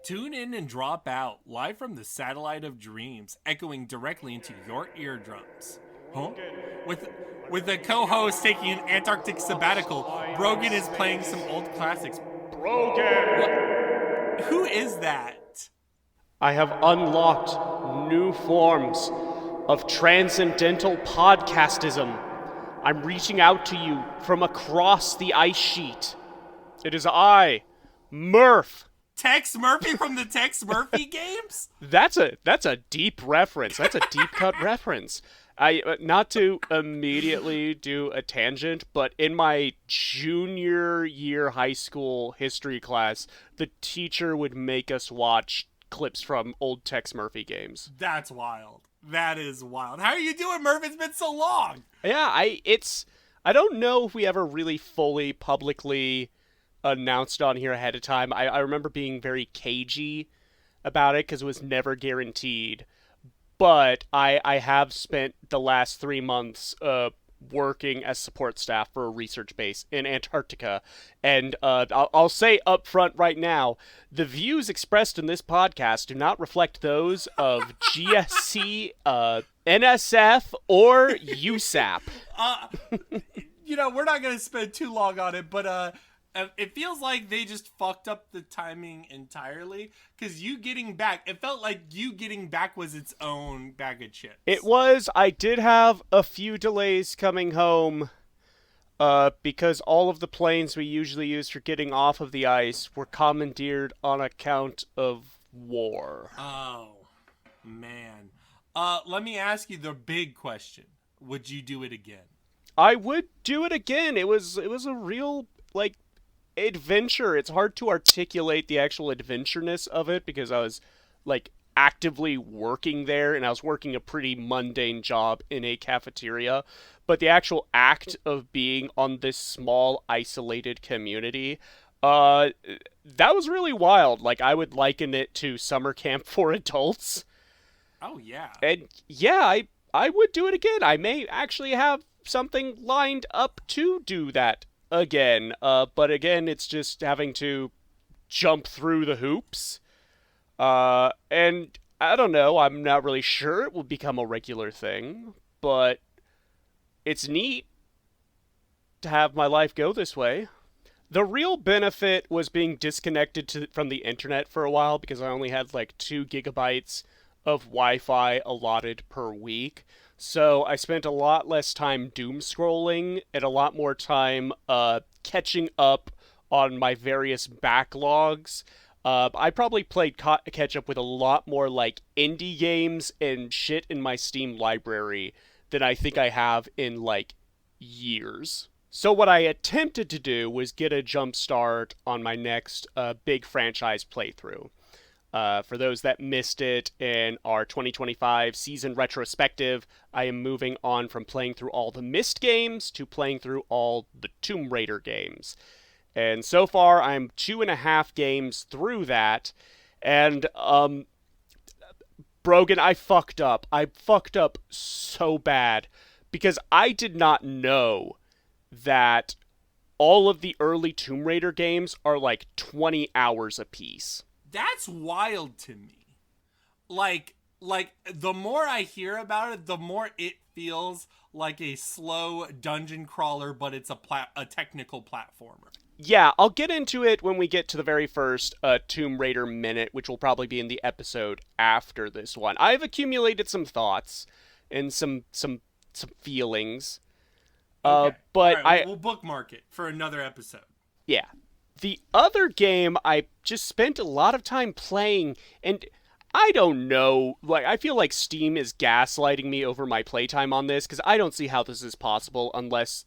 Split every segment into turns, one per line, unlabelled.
Tune in and drop out, live from the Satellite of Dreams, echoing directly into your eardrums. Huh? With the co-host taking an Antarctic sabbatical, Brogan is playing some old classics.
Brogan!
What? Who is that?
I have unlocked new forms of transcendental podcastism. I'm reaching out to you from across the ice sheet. It is I, Murph.
Tex Murphy from the Tex Murphy games?
That's a deep reference. That's a deep cut reference. Not to immediately do a tangent, but in my junior year high school history class, the teacher would make us watch clips from old Tex Murphy games.
That's wild. That is wild. How are you doing, Murph? It's been so long.
Yeah, I don't know if we ever really fully publicly announced on here ahead of time. I remember being very cagey about it because it was never guaranteed. But I have spent the last 3 months working as support staff for a research base in Antarctica. And I'll say up front right now, the views expressed in this podcast do not reflect those of GSC, NSF, or USAP.
We're not going to spend too long on it, but it feels like they just fucked up the timing entirely, because you getting back, it felt like you getting back was its own bag of chips.
It was. I did have a few delays coming home because all of the planes we usually use for getting off of the ice were commandeered on account of war.
Oh, man. Let me ask you the big question. Would you do it again?
I would do it again. It was a real, adventure. It's hard to articulate the actual adventureness of it because I was actively working there, and I was working a pretty mundane job in a cafeteria, but the actual act of being on this small isolated community, that was really wild. I would liken it to summer camp for adults.
Oh yeah.
And yeah, I would do it again. I may actually have something lined up to do that again, but again, it's just having to jump through the hoops, and I don't know, I'm not really sure it will become a regular thing, but it's neat to have my life go this way. The real benefit was being disconnected from the internet for a while, because I only had 2 gigabytes of Wi-Fi allotted per week. So I spent a lot less time doom scrolling and a lot more time catching up on my various backlogs. I probably played catch up with a lot more indie games and shit in my Steam library than I think I have in years. So what I attempted to do was get a jump start on my next big franchise playthrough. For those that missed it in our 2025 season retrospective, I am moving on from playing through all the Myst games to playing through all the Tomb Raider games. And so far, I'm 2.5 games through that. And, Brogan, I fucked up. I fucked up so bad. Because I did not know that all of the early Tomb Raider games are 20 hours apiece.
That's wild to me. The more I hear about it, the more it feels like a slow dungeon crawler, but it's a technical platformer.
Yeah, I'll get into it when we get to the very first Tomb Raider minute, which will probably be in the episode after this one. I've accumulated some thoughts and some feelings.
Okay.
But
right, we'll bookmark it for another episode.
Yeah. The other game I just spent a lot of time playing, and I don't know, I feel like Steam is gaslighting me over my playtime on this, because I don't see how this is possible unless,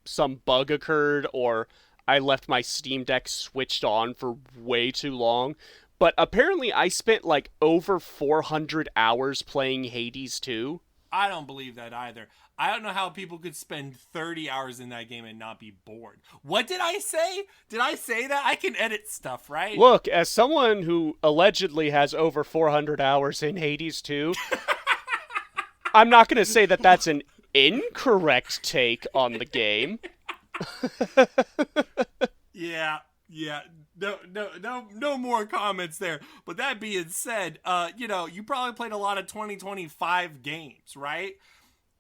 some bug occurred, or I left my Steam Deck switched on for way too long. But apparently I spent like over 400 hours playing Hades 2.
I don't believe that either. I don't know how people could spend 30 hours in that game and not be bored. What did I say? Did I say that? I can edit stuff, right?
Look, as someone who allegedly has over 400 hours in Hades 2, I'm not going to say that that's an incorrect take on the game.
Yeah. No more comments there. But that being said, you probably played a lot of 2025 games, right?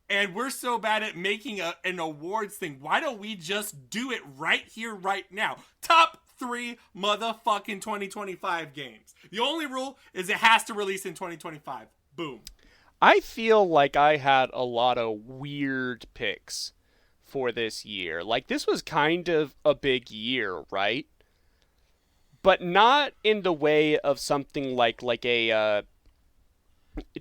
And we're so bad at making an awards thing. Why don't we just do it right here, right now? Top 3 motherfucking 2025 games. The only rule is it has to release in 2025. Boom.
I feel like I had a lot of weird picks for this year. Like, this was kind of a big year, right? But not in the way of something like a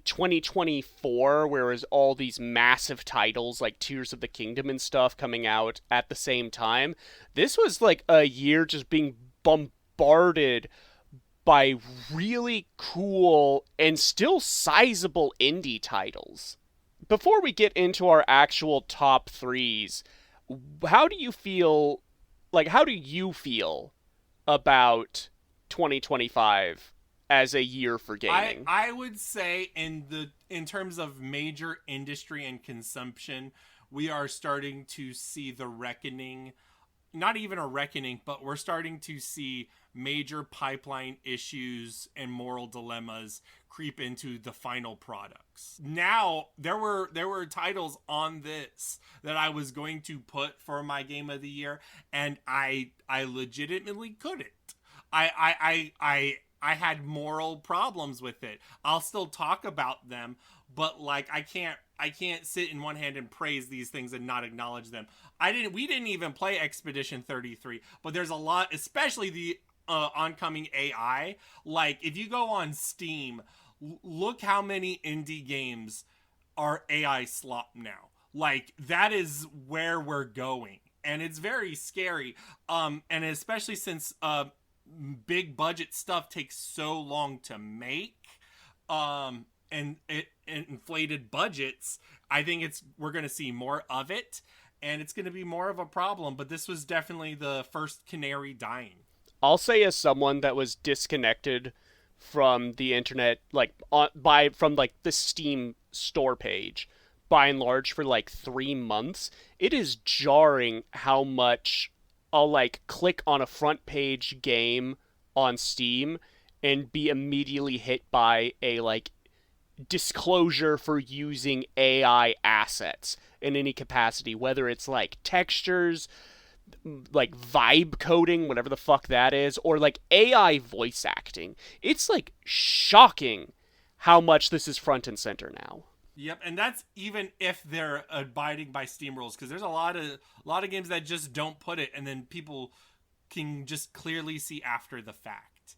2024, whereas all these massive titles like Tears of the Kingdom and stuff coming out at the same time. This was like a year just being bombarded by really cool and still sizable indie titles. Before we get into our actual top 3s, how do you feel about 2025 as a year for gaming?
I would say in terms of major industry and consumption, we are starting to see the reckoning. Not even a reckoning, but we're starting to see major pipeline issues and moral dilemmas creep into the final products. Now, there were titles on this that I was going to put for my game of the year, and I legitimately couldn't. I had moral problems with it. I'll still talk about them, but like I can't sit in one hand and praise these things and not acknowledge them. We didn't even play Expedition 33, but there's a lot, especially the oncoming AI. Like if you go on Steam, look how many indie games are AI slop now. Like that is where we're going, and it's very scary. And especially since big budget stuff takes so long to make, and inflated budgets, I think we're going to see more of it, and it's going to be more of a problem. But this was definitely the first canary dying.
I'll say, as someone that was disconnected from the internet, from the Steam store page, by and large, for like 3 months, it is jarring how much I'll like click on a front page game on Steam and be immediately hit by a like disclosure for using AI assets in any capacity, whether it's like textures, like vibe coding, whatever the fuck that is, or like AI voice acting. It's like shocking how much this is front and center now.
Yep, and that's even if they're abiding by Steam rules, because there's a lot of games that just don't put it, and then people can just clearly see after the fact.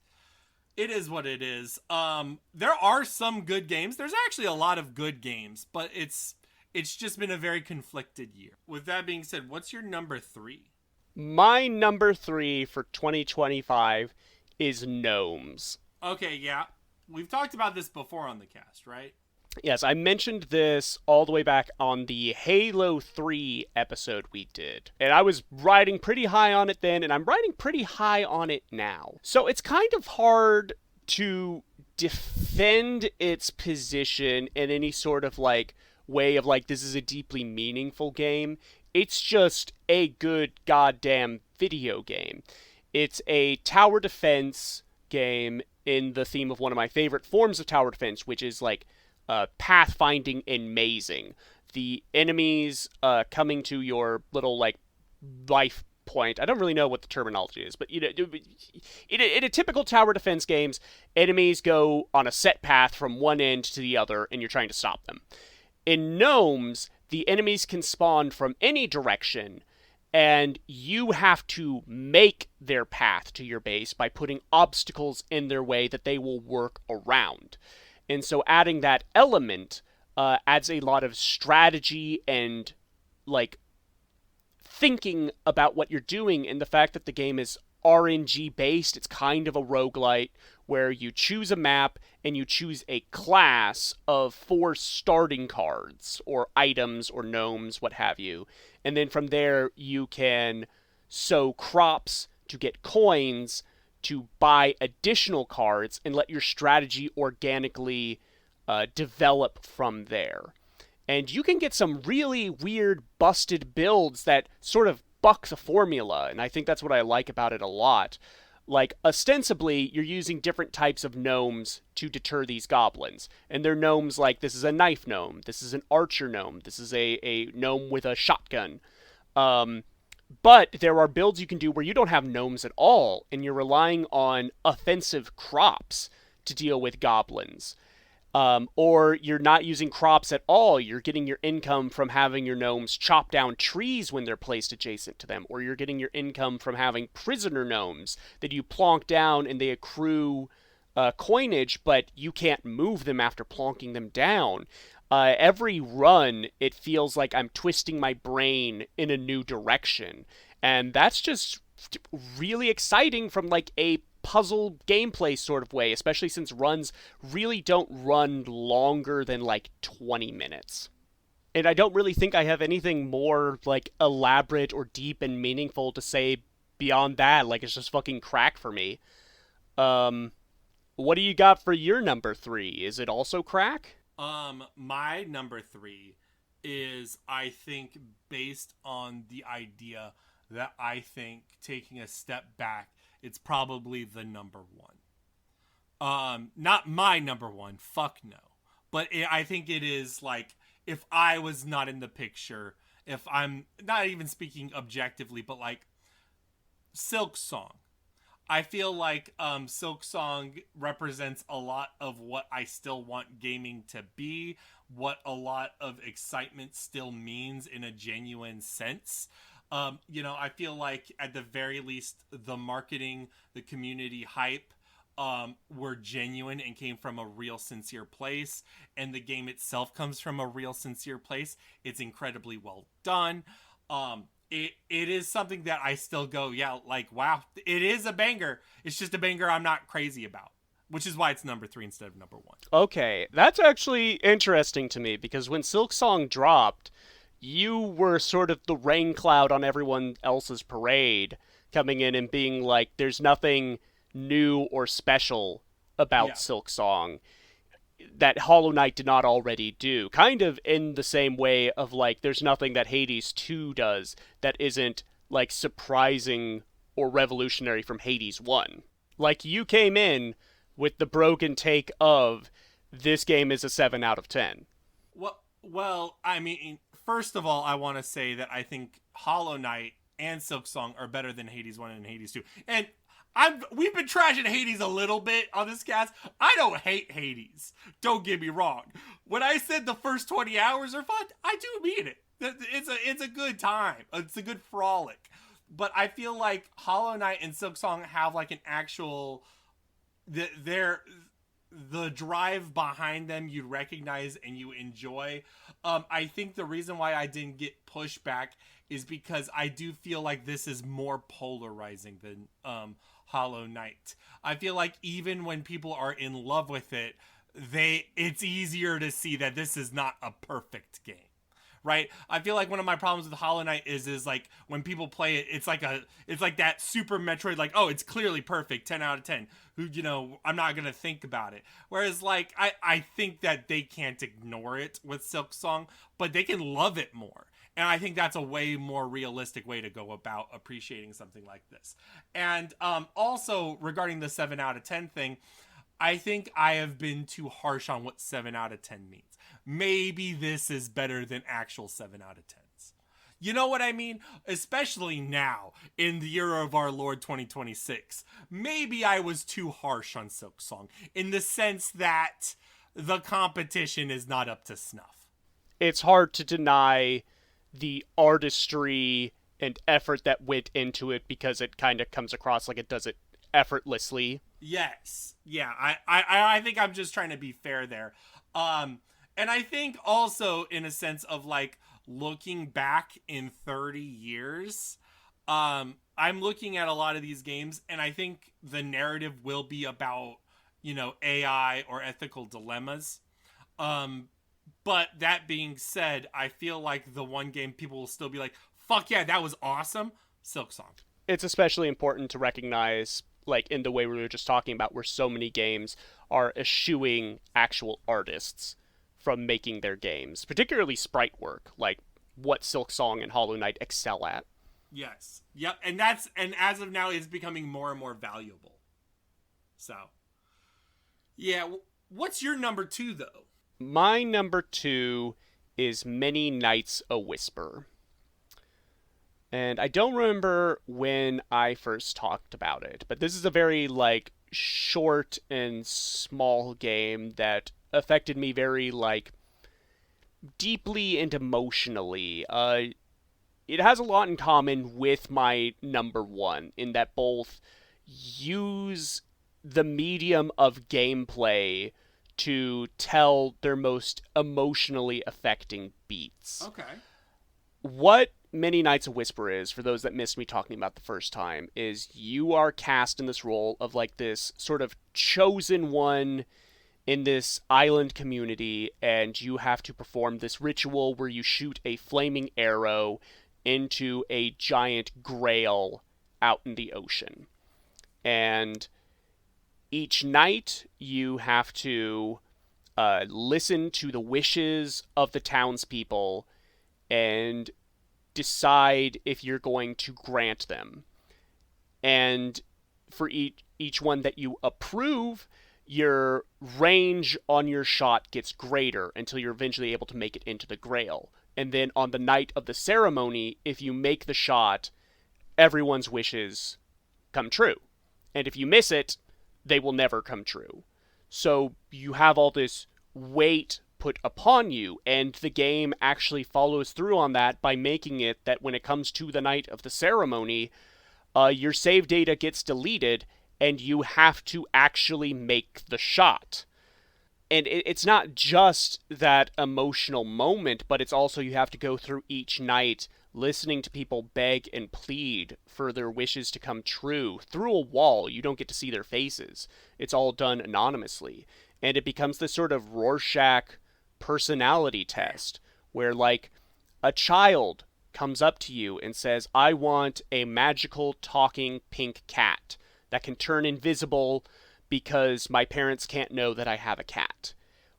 It is what it is. There are some good games. There's actually a lot of good games, but it's just been a very conflicted year. With that being said, what's your number 3?
My number 3 for 2025 is Gnomes.
Okay, yeah. We've talked about this before on the cast, right?
Yes, I mentioned this all the way back on the Halo 3 episode we did. And I was riding pretty high on it then, and I'm riding pretty high on it now. So it's kind of hard to defend its position in any sort of like way of like, this is a deeply meaningful game. It's just a good goddamn video game. It's a tower defense game in the theme of one of my favorite forms of tower defense, which is like pathfinding and mazing. The enemies coming to your little like life point. I don't really know what the terminology is, but you know, in a typical tower defense games, enemies go on a set path from one end to the other, and you're trying to stop them. In Gnomes, the enemies can spawn from any direction, and you have to make their path to your base by putting obstacles in their way that they will work around. And so adding that element adds a lot of strategy and like thinking about what you're doing, and the fact that the game is RNG based. It's kind of a roguelite where you choose a map and you choose a class of 4 starting cards or items or gnomes, what have you. And then from there, you can sow crops to get coins to buy additional cards and let your strategy organically develop from there. And you can get some really weird, busted builds that sort of buck the formula, and I think that's what I like about it a lot. Like, ostensibly, you're using different types of gnomes to deter these goblins. And they're gnomes like, this is a knife gnome, this is an archer gnome, this is a gnome with a shotgun. But there are builds you can do where you don't have gnomes at all, and you're relying on offensive crops to deal with goblins. Or you're not using crops at all. You're getting your income from having your gnomes chop down trees when they're placed adjacent to them. Or you're getting your income from having prisoner gnomes that you plonk down and they accrue coinage, but you can't move them after plonking them down. Every run, it feels like I'm twisting my brain in a new direction. And that's just really exciting from like a puzzle gameplay sort of way, especially since runs really don't run longer than like 20 minutes. And I don't really think I have anything more like elaborate or deep and meaningful to say beyond that. Like, it's just fucking crack for me. What do you got for your number 3? Is it also crack?
My number 3 is, I think, based on the idea that I think taking a step back, it's probably the number 1. Not my number 1, fuck no. But I think it is, like, if I was not in the picture, if I'm not even speaking objectively, but like Silk Song. I feel like Silk Song represents a lot of what I still want gaming to be, what a lot of excitement still means in a genuine sense. I feel like at the very least, the marketing, the community hype were genuine and came from a real sincere place. And the game itself comes from a real sincere place. It's incredibly well done. It is something that I still go, yeah, like, wow, it is a banger. It's just a banger I'm not crazy about, which is why it's number 3 instead of number 1.
Okay, that's actually interesting to me, because when Silk Song dropped, you were sort of the rain cloud on everyone else's parade, coming in and being like, there's nothing new or special about Silk Song that Hollow Knight did not already do. Kind of in the same way of, like, there's nothing that Hades 2 does that isn't, like, surprising or revolutionary from Hades 1. Like, you came in with the broken take of, this game is a 7 out of 10.
Well, I mean, first of all, I want to say that I think Hollow Knight and Silk Song are better than Hades 1 and Hades 2. And we've been trashing Hades a little bit on this cast. I don't hate Hades. Don't get me wrong. When I said the first 20 hours are fun, I do mean it. It's a good time. It's a good frolic. But I feel like Hollow Knight and Silk Song have like an actual... the drive behind them you recognize and you enjoy. I think the reason why I didn't get pushback is because I do feel like this is more polarizing than Hollow Knight. I feel like even when people are in love with it, it's easier to see that this is not a perfect game. Right? I feel like one of my problems with Hollow Knight is like when people play it, it's like that Super Metroid, like, oh, it's clearly perfect, 10 out of 10. I'm not gonna think about it. Whereas like I think that they can't ignore it with Silk Song, but they can love it more. And I think that's a way more realistic way to go about appreciating something like this. And also regarding the 7 out of 10 thing, I think I have been too harsh on what 7 out of 10 means. Maybe this is better than actual 7 out of 10s. You know what I mean? Especially now, in the year of our Lord 2026. Maybe I was too harsh on Silk Song, in the sense that the competition is not up to snuff.
It's hard to deny the artistry and effort that went into it, because it kind of comes across like it does it effortlessly.
Yes. Yeah, I think I'm just trying to be fair there. And I think also in a sense of like looking back in 30 years, I'm looking at a lot of these games, and I think the narrative will be about, AI or ethical dilemmas. But that being said, I feel like the one game people will still be like, fuck yeah, that was awesome. Silksong.
It's especially important to recognize, like in the way we were just talking about, where so many games are eschewing actual artists from making their games, particularly sprite work, like what Silksong and Hollow Knight excel at.
Yes. Yep. And as of now, it's becoming more and more valuable. So, yeah. What's your number 2, though?
My number 2 is Many Nights a Whisper. And I don't remember when I first talked about it, but this is a very, like, short and small game that affected me very, like, deeply and emotionally. It has a lot in common with my number 1, in that both use the medium of gameplay to tell their most emotionally affecting beats.
Okay.
What Many Nights a Whisper is, for those that missed me talking about the first time, is you are cast in this role of like this sort of chosen one in this island community, and you have to perform this ritual where you shoot a flaming arrow into a giant grail out in the ocean. And each night you have to listen to the wishes of the townspeople and decide if you're going to grant them. And for each one that you approve, your range on your shot gets greater until you're eventually able to make it into the grail. And then on the night of the ceremony, if you make the shot, everyone's wishes come true. And if you miss it, they will never come true. So you have all this weight put upon you, and the game actually follows through on that by making it that when it comes to the night of the ceremony, your save data gets deleted, and you have to actually make the shot. And it's not just that emotional moment, but it's also you have to go through each night listening to people beg and plead for their wishes to come true through a wall. You don't get to see their faces. It's all done anonymously. And it becomes this sort of Rorschach personality test where, like, a child comes up to you and says, I want a magical talking pink cat that can turn invisible because my parents can't know that I have a cat.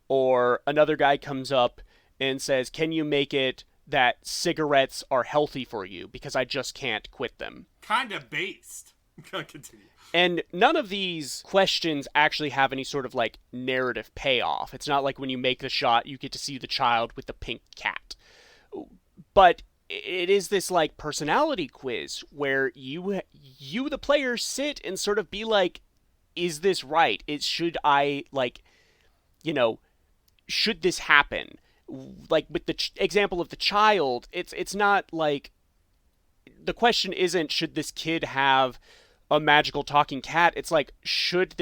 Or another guy comes up and says, can you make it that cigarettes are healthy for you because I just can't quit them?
Kind of based. Continue.
And none of these questions actually have any sort of, like, narrative payoff. It's not like when you make the shot, you get to see the child with the pink cat. But it is this, like, personality quiz where you the player, sit and sort of be like, is this right? Should I, like, should this happen? Like, with the example of the child, it's not like, the question isn't, should this kid have a magical talking cat? It's like, should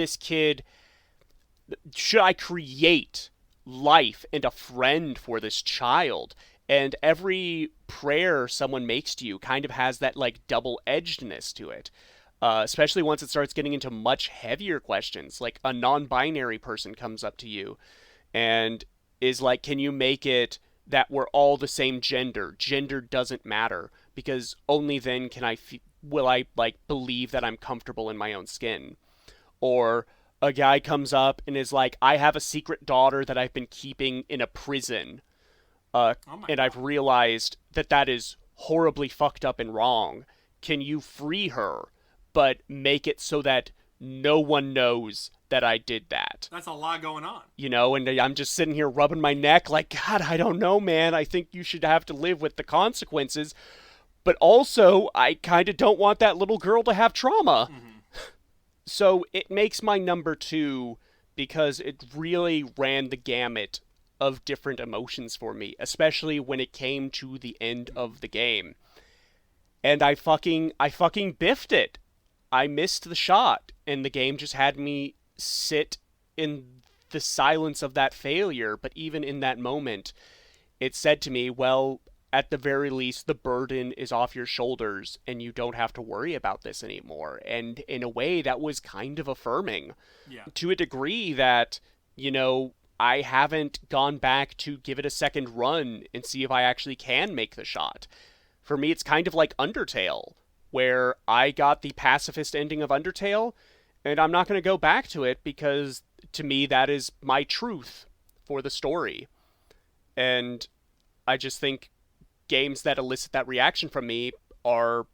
I create life and a friend for this child? And every prayer someone makes to you kind of has that, like, double-edgedness to it. Especially once it starts getting into much heavier questions. Like, a non-binary person comes up to you and is like, can you make it that we're all the same gender? Gender doesn't matter, because only then will I, like, believe that I'm comfortable in my own skin. Or a guy comes up and is like, I have a secret daughter that I've been keeping in a prison. And I've realized that is horribly fucked up and wrong. Can you free her, but make it so that no one knows that I did that?
That's a lot going on.
And I'm just sitting here rubbing my neck like, God, I don't know, man. I think you should have to live with the consequences. But also, I kind of don't want that little girl to have trauma. Mm-hmm. So it makes my number 2 because it really ran the gamut of different emotions for me, especially when it came to the end of the game. And I fucking biffed it. I missed the shot, and the game just had me sit in the silence of that failure. But even in that moment, it said to me, well, at the very least, the burden is off your shoulders and you don't have to worry about this anymore. And in a way, that was kind of affirming
Yeah.
to a degree that, I haven't gone back to give it a second run and see if I actually can make the shot. For me, it's kind of like Undertale, where I got the pacifist ending of Undertale, and I'm not going to go back to it because, to me, that is my truth for the story. And I just think games that elicit that reaction from me are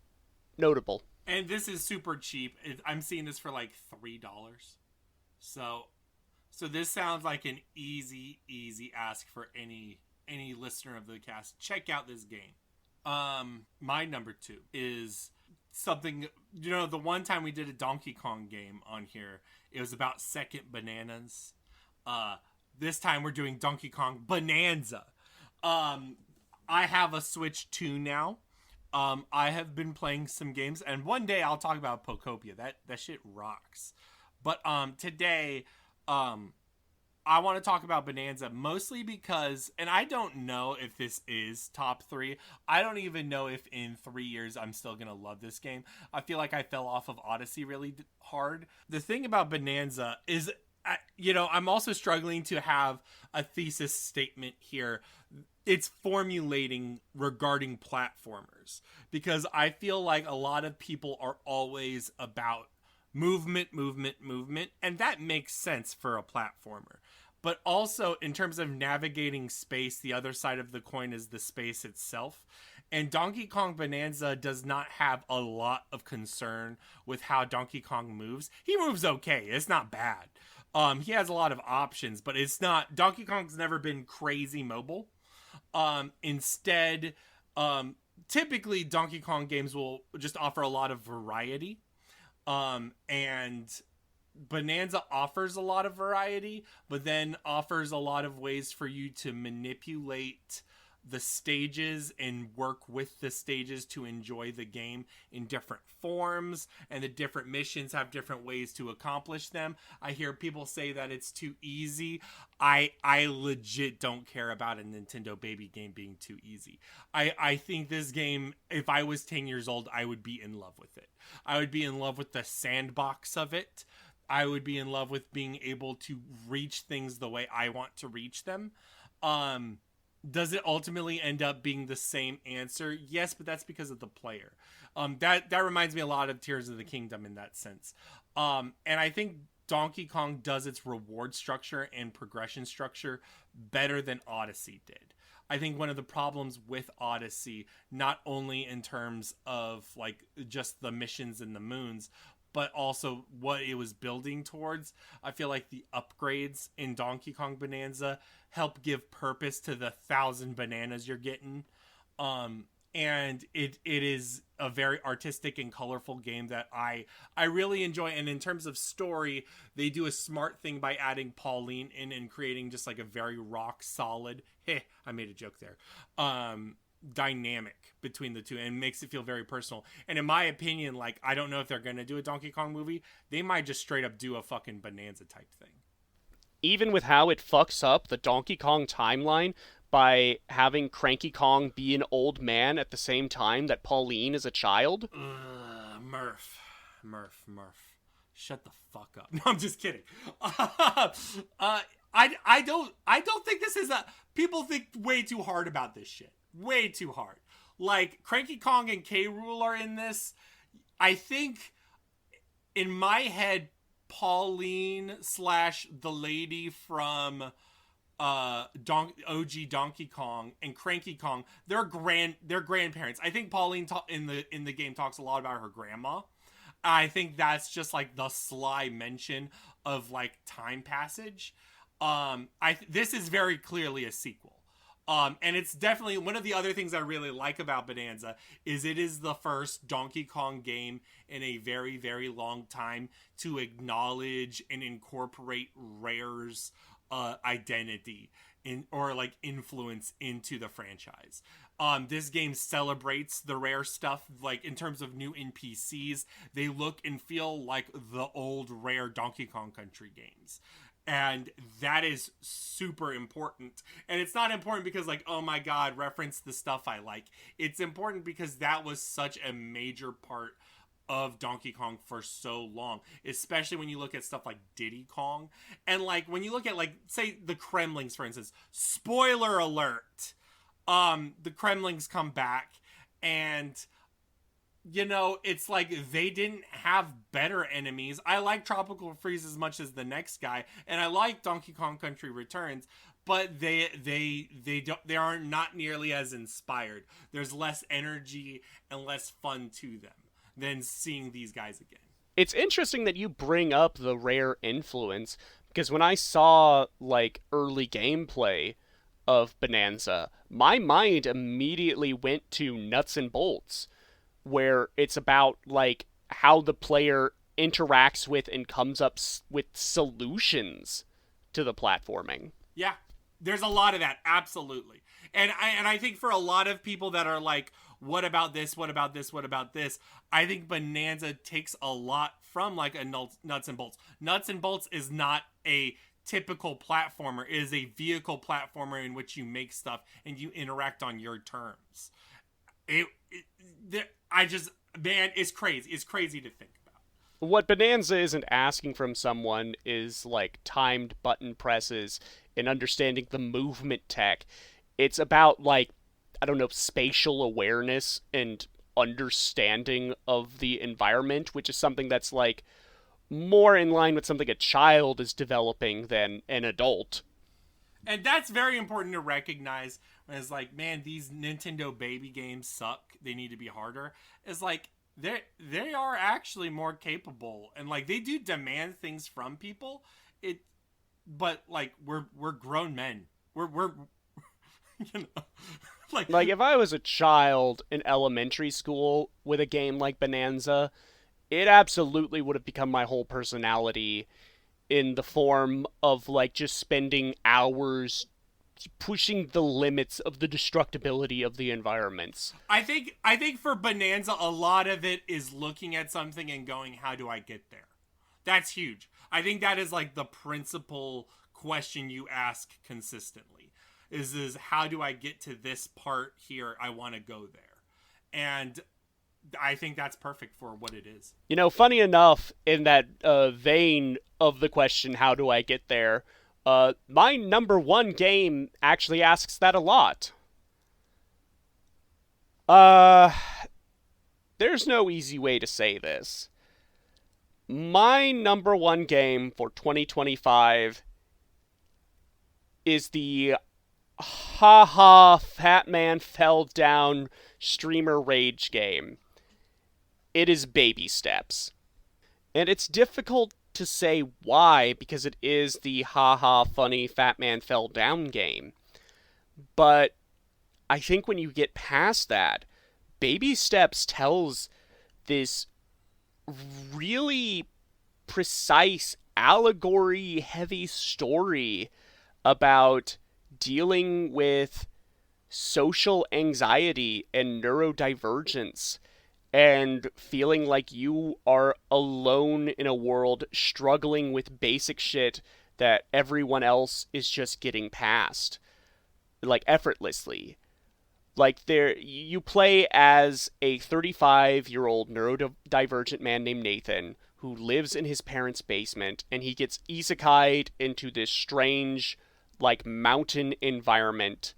notable.
And this is super cheap. I'm seeing this for like $3. So this sounds like an easy ask for any listener of the cast. Check out this game. My number 2 is something, the one time we did a Donkey Kong game on here, it was about second bananas. This time we're doing Donkey Kong Bonanza. I have a Switch 2 now. I have been playing some games, and one day I'll talk about Pokopia. That shit rocks. But today, I want to talk about Bonanza mostly because, and I don't know if this is top 3. I don't even know if in 3 years I'm still going to love this game. I feel like I fell off of Odyssey really hard. The thing about Bonanza is, I'm also struggling to have a thesis statement here. It's formulating regarding platformers, because I feel like a lot of people are always about movement, and that makes sense for a platformer. But also, in terms of navigating space, the other side of the coin is the space itself. And Donkey Kong Bonanza does not have a lot of concern with how Donkey Kong moves. He moves okay. It's not bad. He has a lot of options, but it's not... Donkey Kong's never been crazy mobile. Instead, typically Donkey Kong games will just offer a lot of variety. And Bonanza offers a lot of variety, but then offers a lot of ways for you to manipulate the stages and work with the stages to enjoy the game in different forms, and the different missions have different ways to accomplish them. I hear people say that it's too easy. I legit don't care about a Nintendo baby game being too easy. I think this game, if I was 10 years old, I would be in love with it. I would be in love with the sandbox of it. I would be in love with being able to reach things the way I want to reach them. Does it ultimately end up being the same answer? Yes, but that's because of the player. That reminds me a lot of Tears of the Kingdom in that sense. And I think Donkey Kong does its reward structure and progression structure better than Odyssey did. I think one of the problems with Odyssey, not only in terms of like just the missions and the moons, but also what it was building towards, I feel like the upgrades in Donkey Kong Bonanza help give purpose to the 1,000 bananas you're getting. And it is a very artistic and colorful game that I really enjoy. And in terms of story, they do a smart thing by adding Pauline in and creating just like a very rock solid, I made a joke there, dynamic between the two, and makes it feel very personal. And in my opinion, like, I don't know if they're going to do a Donkey Kong movie. They might just straight up do a fucking Bonanza type thing.
Even with how it fucks up the Donkey Kong timeline by having Cranky Kong be an old man at the same time that Pauline is a child.
Murph. Shut the fuck up. No, I'm just kidding. I don't think this is a... People think way too hard about this shit. Way too hard. Like, Cranky Kong and K. Rool are in this. I think, in my head, Pauline / the lady from OG Donkey Kong and Cranky Kong, they're grandparents. I think Pauline in the game talks a lot about her grandma. I think that's just like the sly mention of like time passage. This is very clearly a sequel. And it's definitely one of the other things I really like about Bonanza is it is the first Donkey Kong game in a very, very long time to acknowledge and incorporate Rare's identity or like influence into the franchise. This game celebrates the Rare stuff, like in terms of new NPCs. They look and feel like the old Rare Donkey Kong Country games. And that is super important. And it's not important because, like, oh my god, reference the stuff I like. It's important because that was such a major part of Donkey Kong for so long, especially when you look at stuff like Diddy Kong. And, like, when you look at, like, say the Kremlings, for instance, spoiler alert, the Kremlings come back, and you know, it's like they didn't have better enemies. I like Tropical Freeze as much as the next guy, and I like Donkey Kong Country Returns, but they are not nearly as inspired. There's less energy and less fun to them than seeing these guys again.
It's interesting that you bring up the Rare influence, because when I saw, like, early gameplay of Bonanza, my mind immediately went to Nuts and Bolts, where it's about, like, how the player interacts with and comes up with solutions to the platforming.
Yeah, there's a lot of that, absolutely. And I think for a lot of people that are like, what about this, what about this, what about this, I think Bonanza takes a lot from, like, a Nuts and Bolts. Nuts and Bolts is not a typical platformer. It is a vehicle platformer in which you make stuff and you interact on your terms. Man, it's crazy. It's crazy to think about.
What Bonanza isn't asking from someone is, like, timed button presses and understanding the movement tech. It's about, like, I don't know, spatial awareness and understanding of the environment, which is something that's, like, more in line with something a child is developing than an adult.
And that's very important to recognize when it's like, man, these Nintendo baby games suck. They need to be harder. It's like, they are actually more capable, and, like, they do demand things from people. But, like, we're grown men. We're you know,
like if I was a child in elementary school with a game like Bonanza, it absolutely would have become my whole personality in the form of, like, just spending hours pushing the limits of the destructibility of the environments.
I think for Bonanza, a lot of it is looking at something and going, how do I get there? That's huge. I think that is, like, the principal question you ask consistently is how do I get to this part here? I want to go there. And I think that's perfect for what it is.
You know, funny enough, in that vein of the question, how do I get there, my number one game actually asks that a lot. There's no easy way to say this. My number one game for 2025 is the haha Fat Man Fell Down streamer rage game. It is Baby Steps. And it's difficult to say why, because it is the haha funny Fat Man Fell Down game. But I think when you get past that, Baby Steps tells this really precise, allegory-heavy story about dealing with social anxiety and neurodivergence and feeling like you are alone in a world struggling with basic shit that everyone else is just getting past, like, effortlessly. Like, you play as a 35-year-old neurodivergent man named Nathan who lives in his parents' basement, and he gets isekai'd into this strange, like, mountain environment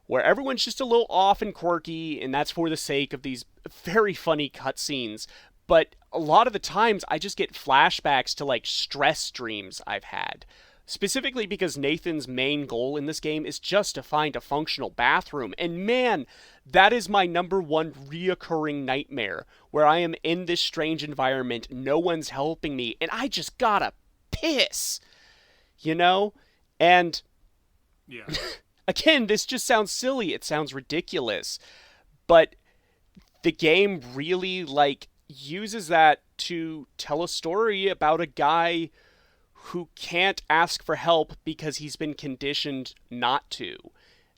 where everyone's just a little off and quirky, and that's for the sake of these very funny cutscenes. But a lot of the times, I just get flashbacks to, like, stress dreams I've had. Specifically because Nathan's main goal in this game is just to find a functional bathroom. And man, that is my number one reoccurring nightmare, where I am in this strange environment, no one's helping me, and I just gotta piss. You know? And
yeah.
Again, this just sounds silly, it sounds ridiculous. But the game really, like, uses that to tell a story about a guy who can't ask for help because he's been conditioned not to.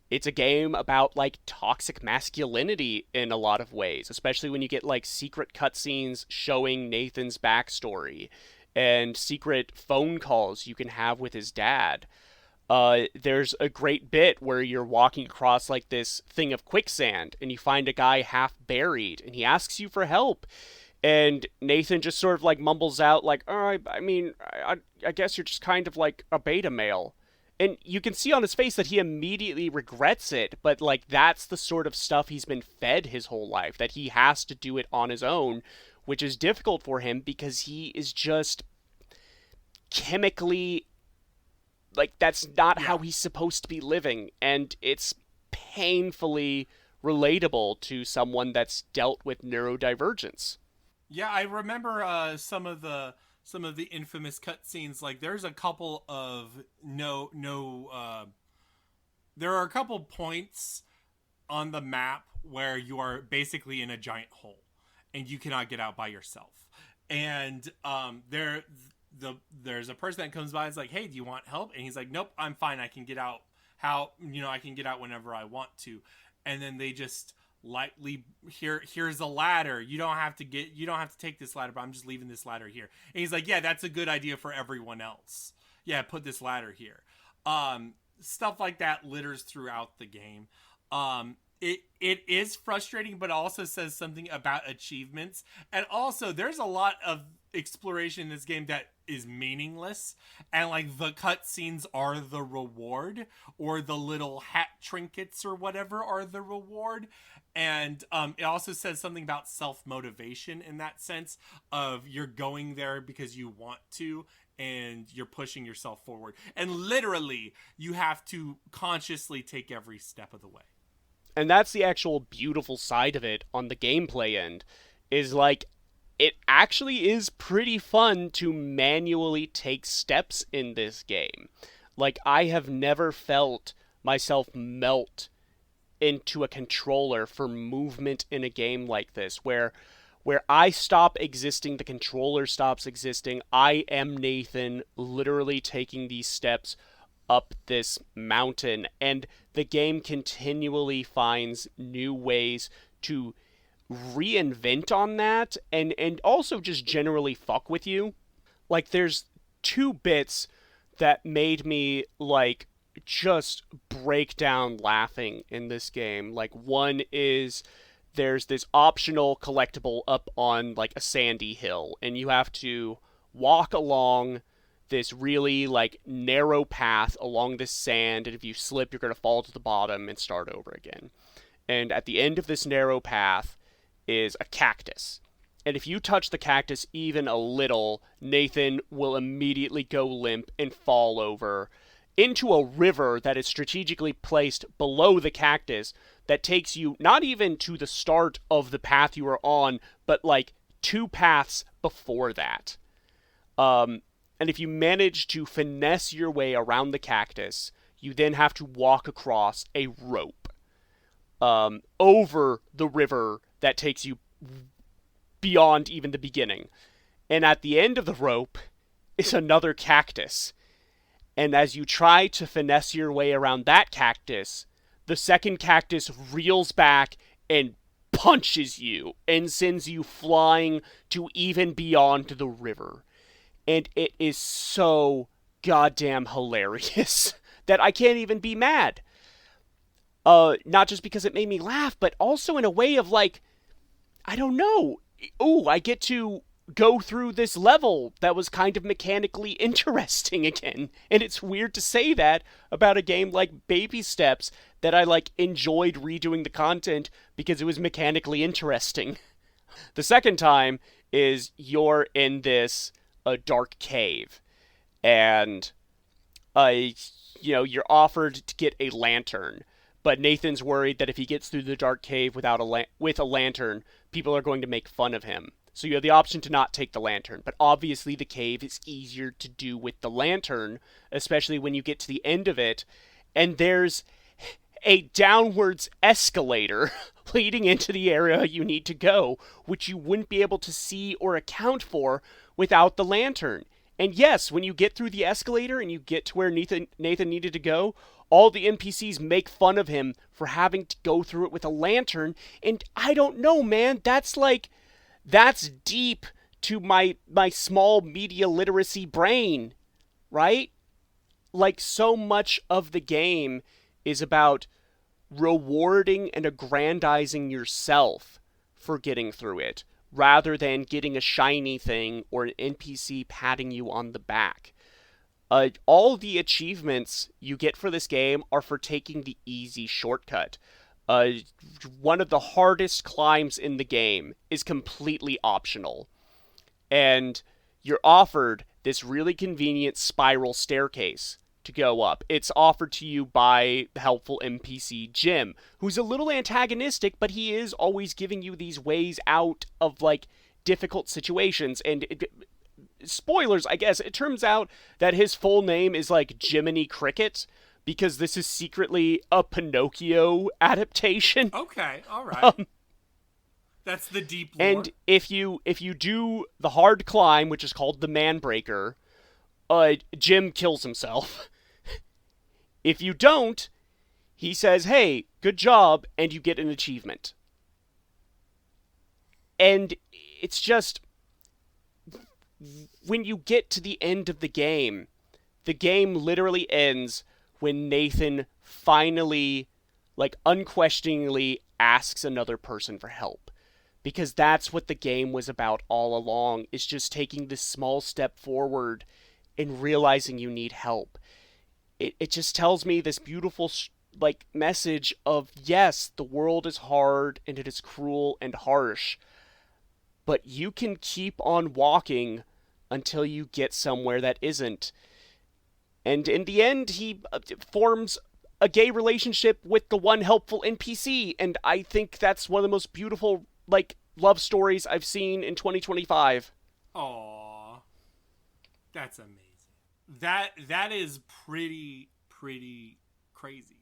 It's a game about, like, toxic masculinity in a lot of ways, especially when you get, like, secret cutscenes showing Nathan's backstory. and secret phone calls you can have with his dad. There's a great bit where you're walking across like this thing of quicksand and you find a guy half buried and he asks you for help. And Nathan just sort of like mumbles out like, oh, I guess you're just kind of like a beta male. And you can see on his face that he immediately regrets it, but like that's the sort of stuff he's been fed his whole life, that he has to do it on his own, which is difficult for him because he is just chemically like that's not how he's supposed to be living, and it's painfully relatable to someone that's dealt with neurodivergence.
Yeah, I remember some of the infamous cutscenes. Like, there's a couple of there are a couple points on the map where you are basically in a giant hole and you cannot get out by yourself. And there's a person that comes by and is like, "Hey, do you want help?" And he's like, "Nope, I'm fine. I can get out. I can get out whenever I want to." And then they just lightly, here's a ladder. You don't have to take this ladder, but I'm just leaving this ladder here. And he's like, "Yeah, that's a good idea for everyone else. Yeah, put this ladder here." Stuff like that litters throughout the game. It is frustrating, but also says something about achievements. And also, there's a lot of exploration in this game that is meaningless, and like the cutscenes are the reward, or the little hat trinkets or whatever are the reward. And it also says something about self-motivation in that sense of you're going there because you want to, and you're pushing yourself forward. And literally, you have to consciously take every step of the way.
And that's the actual beautiful side of it on the gameplay end, is like, it actually is pretty fun to manually take steps in this game. Like, I have never felt myself melt into a controller for movement in a game like this, where I stop existing, the controller stops existing. I am Nathan, literally taking these steps up this mountain, and the game continually finds new ways to reinvent on that, and also just generally fuck with you. Like, there's two bits that made me like just break down laughing in this game. Like, one is there's this optional collectible up on like a sandy hill, and you have to walk along this really like narrow path along this sand, and if you slip you're going to fall to the bottom and start over again. And at the end of this narrow path is a cactus, and if you touch the cactus even a little, Nathan will immediately go limp and fall over into a river that is strategically placed below the cactus, that takes you not even to the start of the path you are on, but like 2 paths before that. And if you manage to finesse your way around the cactus, you then have to walk across a rope over the river that takes you beyond even the beginning. And at the end of the rope is another cactus. And as you try to finesse your way around that cactus, the second cactus reels back and punches you and sends you flying to even beyond the river. And it is so goddamn hilarious that I can't even be mad. Not just because it made me laugh, but also in a way of like, I don't know. Ooh, I get to go through this level that was kind of mechanically interesting again. And it's weird to say that about a game like Baby Steps, that I like enjoyed redoing the content because it was mechanically interesting. The second time is you're in this a dark cave, and you're offered to get a lantern, but Nathan's worried that if he gets through the dark cave with a lantern, people are going to make fun of him. So you have the option to not take the lantern, but obviously the cave is easier to do with the lantern, especially when you get to the end of it, and there's a downwards escalator leading into the area you need to go, which you wouldn't be able to see or account for without the lantern. And yes, when you get through the escalator and you get to where Nathan needed to go, all the NPCs make fun of him for having to go through it with a lantern. And I don't know, man, that's deep to my small media literacy brain, right? Like, so much of the game is about rewarding and aggrandizing yourself for getting through it, rather than getting a shiny thing or an NPC patting you on the back. All the achievements you get for this game are for taking the easy shortcut. One of the hardest climbs in the game is completely optional, and you're offered this really convenient spiral staircase to go up. It's offered to you by the helpful NPC Jim, who's a little antagonistic, but he is always giving you these ways out of, like, difficult situations. And spoilers, I guess, it turns out that his full name is, like, Jiminy Cricket, because this is secretly a Pinocchio adaptation.
Okay, all right. That's the deep lore.
And if you do the hard climb, which is called the Manbreaker, Jim kills himself. If you don't, he says, "Hey, good job," and you get an achievement. And it's just, when you get to the end of the game literally ends when Nathan finally, like, unquestioningly asks another person for help. Because that's what the game was about all along, is just taking this small step forward and realizing you need help. It just tells me this beautiful, like, message of, yes, the world is hard and it is cruel and harsh, but you can keep on walking until you get somewhere that isn't. And in the end, he forms a gay relationship with the one helpful NPC, and I think that's one of the most beautiful, like, love stories I've seen in 2025.
Aww. That's amazing. That is pretty crazy.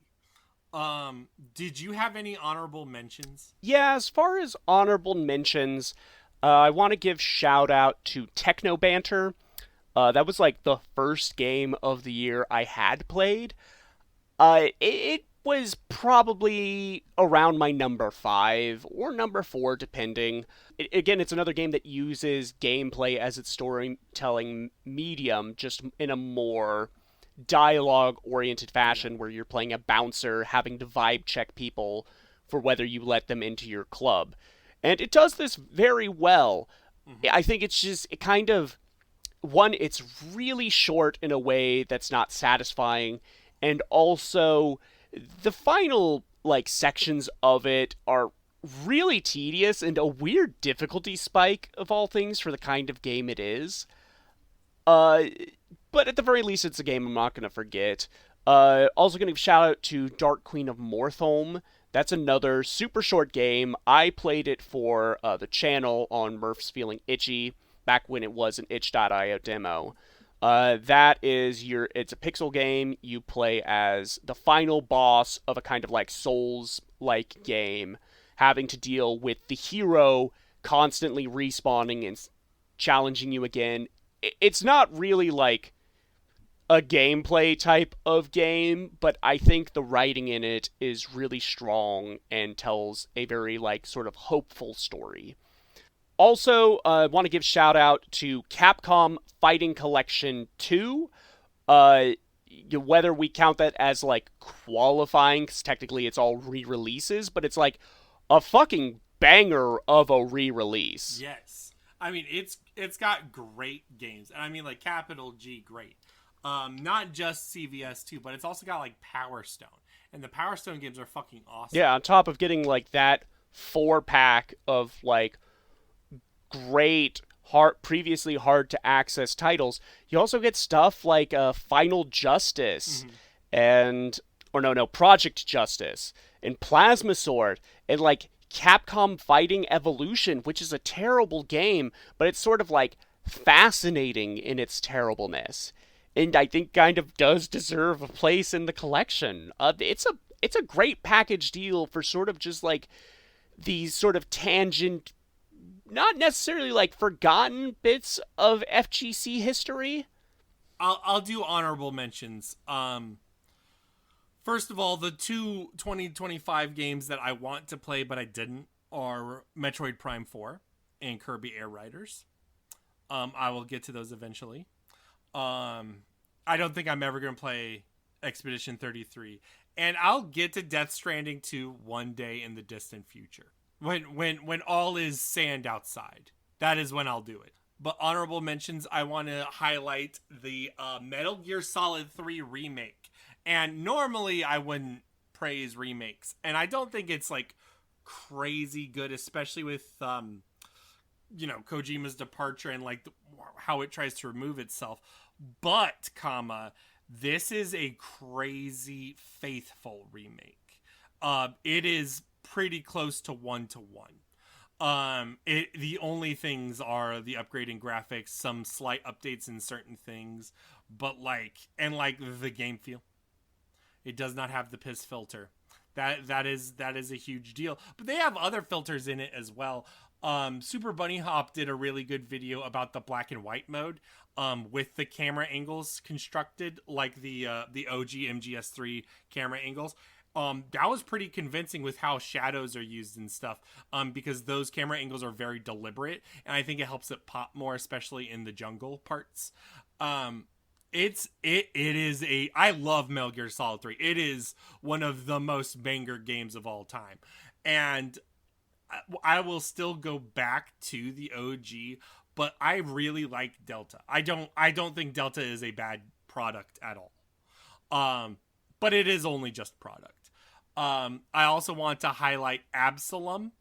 Did you have any honorable mentions?
Yeah, as far as honorable mentions, I want to give shout out to Techno Banter. That was, like, the first game of the year I had played. It was probably around my number 5 or number 4, depending. Again, it's another game that uses gameplay as its storytelling medium, just in a more dialogue-oriented fashion, where you're playing a bouncer, having to vibe check people for whether you let them into your club. And it does this very well. Mm-hmm. I think it's just, it kind of, one, it's really short in a way that's not satisfying, and also the final, like, sections of it are really tedious and a weird difficulty spike, of all things, for the kind of game it is. But at the very least, it's a game I'm not going to forget. Also going to give shout out to Dark Queen of Morthholm. That's another super short game. I played it for the channel on Murph's Feeling Itchy, back when it was an itch.io demo. It's a pixel game. You play as the final boss of a kind of, like, Souls-like game, having to deal with the hero constantly respawning and challenging you again. It's not really, like, a gameplay type of game, but I think the writing in it is really strong and tells a very, like, sort of hopeful story. Also, I want to give shout out to Capcom Fighting Collection 2. Whether we count that as, like, qualifying, because technically it's all re-releases, but it's, like, a fucking banger of a re-release.
Yes. I mean, it's got great games. And I mean, like, capital G, great. Not just CVS 2, but it's also got, like, Power Stone. And the Power Stone games are fucking awesome.
Yeah, on top of getting, like, that 4-pack of, like, great, previously hard to access titles, you also get stuff like Final Justice, and Project Justice, and Plasma Sword, and, like, Capcom Fighting Evolution, which is a terrible game, but it's sort of, like, fascinating in its terribleness, and I think kind of does deserve a place in the collection. It's a great package deal for sort of just, like, these sort of tangent, not necessarily, like, forgotten bits of FGC history.
I'll do honorable mentions. First of all, the two 2025 games that I want to play but I didn't are Metroid Prime 4 and Kirby Air Riders. I will get to those eventually. I don't think I'm ever going to play Expedition 33. And I'll get to Death Stranding 2 one day in the distant future. When all is sand outside. That is when I'll do it. But honorable mentions, I want to highlight the Metal Gear Solid 3 remake. And normally I wouldn't praise remakes. And I don't think it's like crazy good, especially with Kojima's departure and like how it tries to remove itself. But, this is a crazy faithful remake. It is pretty close to 1-to-1. The only things are the upgrading graphics, some slight updates in certain things, but the game feel. It does not have the piss filter. That is a huge deal. But they have other filters in it as well. Super Bunny Hop did a really good video about the black and white mode, with the camera angles constructed like the OG MGS3 camera angles. That was pretty convincing with how shadows are used and stuff, because those camera angles are very deliberate, and I think it helps it pop more, especially in the jungle parts. I love Metal Gear Solid 3. It is one of the most banger games of all time, and I will still go back to the OG, but I really like Delta. I don't think Delta is a bad product at all. But it is only just product. I also want to highlight Absalom,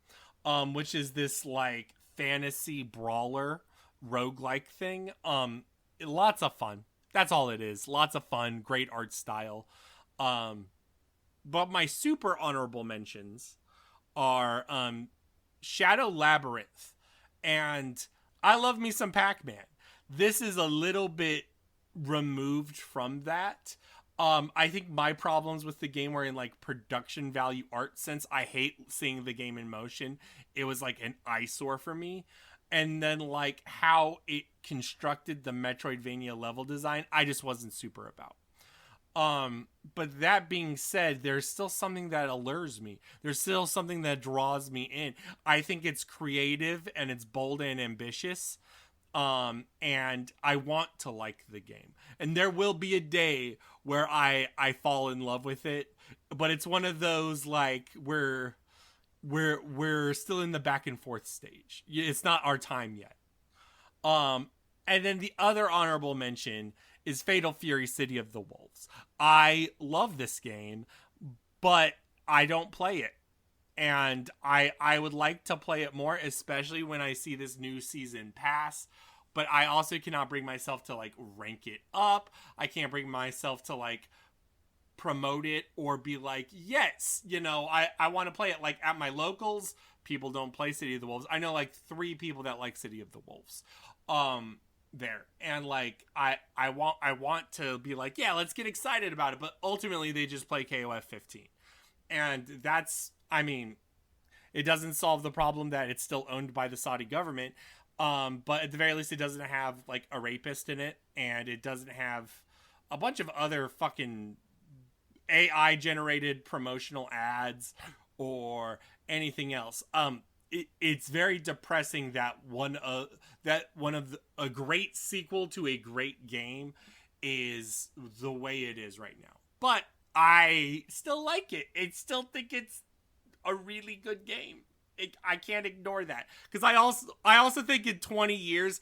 which is this like fantasy brawler roguelike thing. Lots of fun. That's all it is. Lots of fun, great art style. But my super honorable mentions are Shadow Labyrinth, and I love me some Pac-Man. This is a little bit removed from that. I think my problems with the game were in like production value art sense. I hate seeing the game in motion. It was like an eyesore for me. And then like how it constructed the Metroidvania level design, I just wasn't super about. But that being said, there's still something that allures me. There's still something that draws me in. I think it's creative and it's bold and ambitious. And I want to like the game. And there will be a day where I fall in love with it. But it's one of those like we're still in the back and forth stage. It's not our time yet. And then the other honorable mention is Fatal Fury City of the Wolves. I love this game, but I don't play it. And I would like to play it more, especially when I see this new season pass. But I also cannot bring myself to like rank it up. I can't bring myself to like promote it or be like, yes, I want to play it. Like at my locals, people don't play City of the Wolves. I know like 3 people that like City of the Wolves. There, and like I want to be like, yeah, let's get excited about it, but ultimately they just play KOF 15, and that's, I mean, it doesn't solve the problem that it's still owned by the Saudi government, but at the very least it doesn't have like a rapist in it, and it doesn't have a bunch of other fucking AI generated promotional ads or anything else. It's very depressing that a great sequel to a great game is the way it is right now. But I still like it. I still think it's a really good game. I can't ignore that, because I also think in 20 years,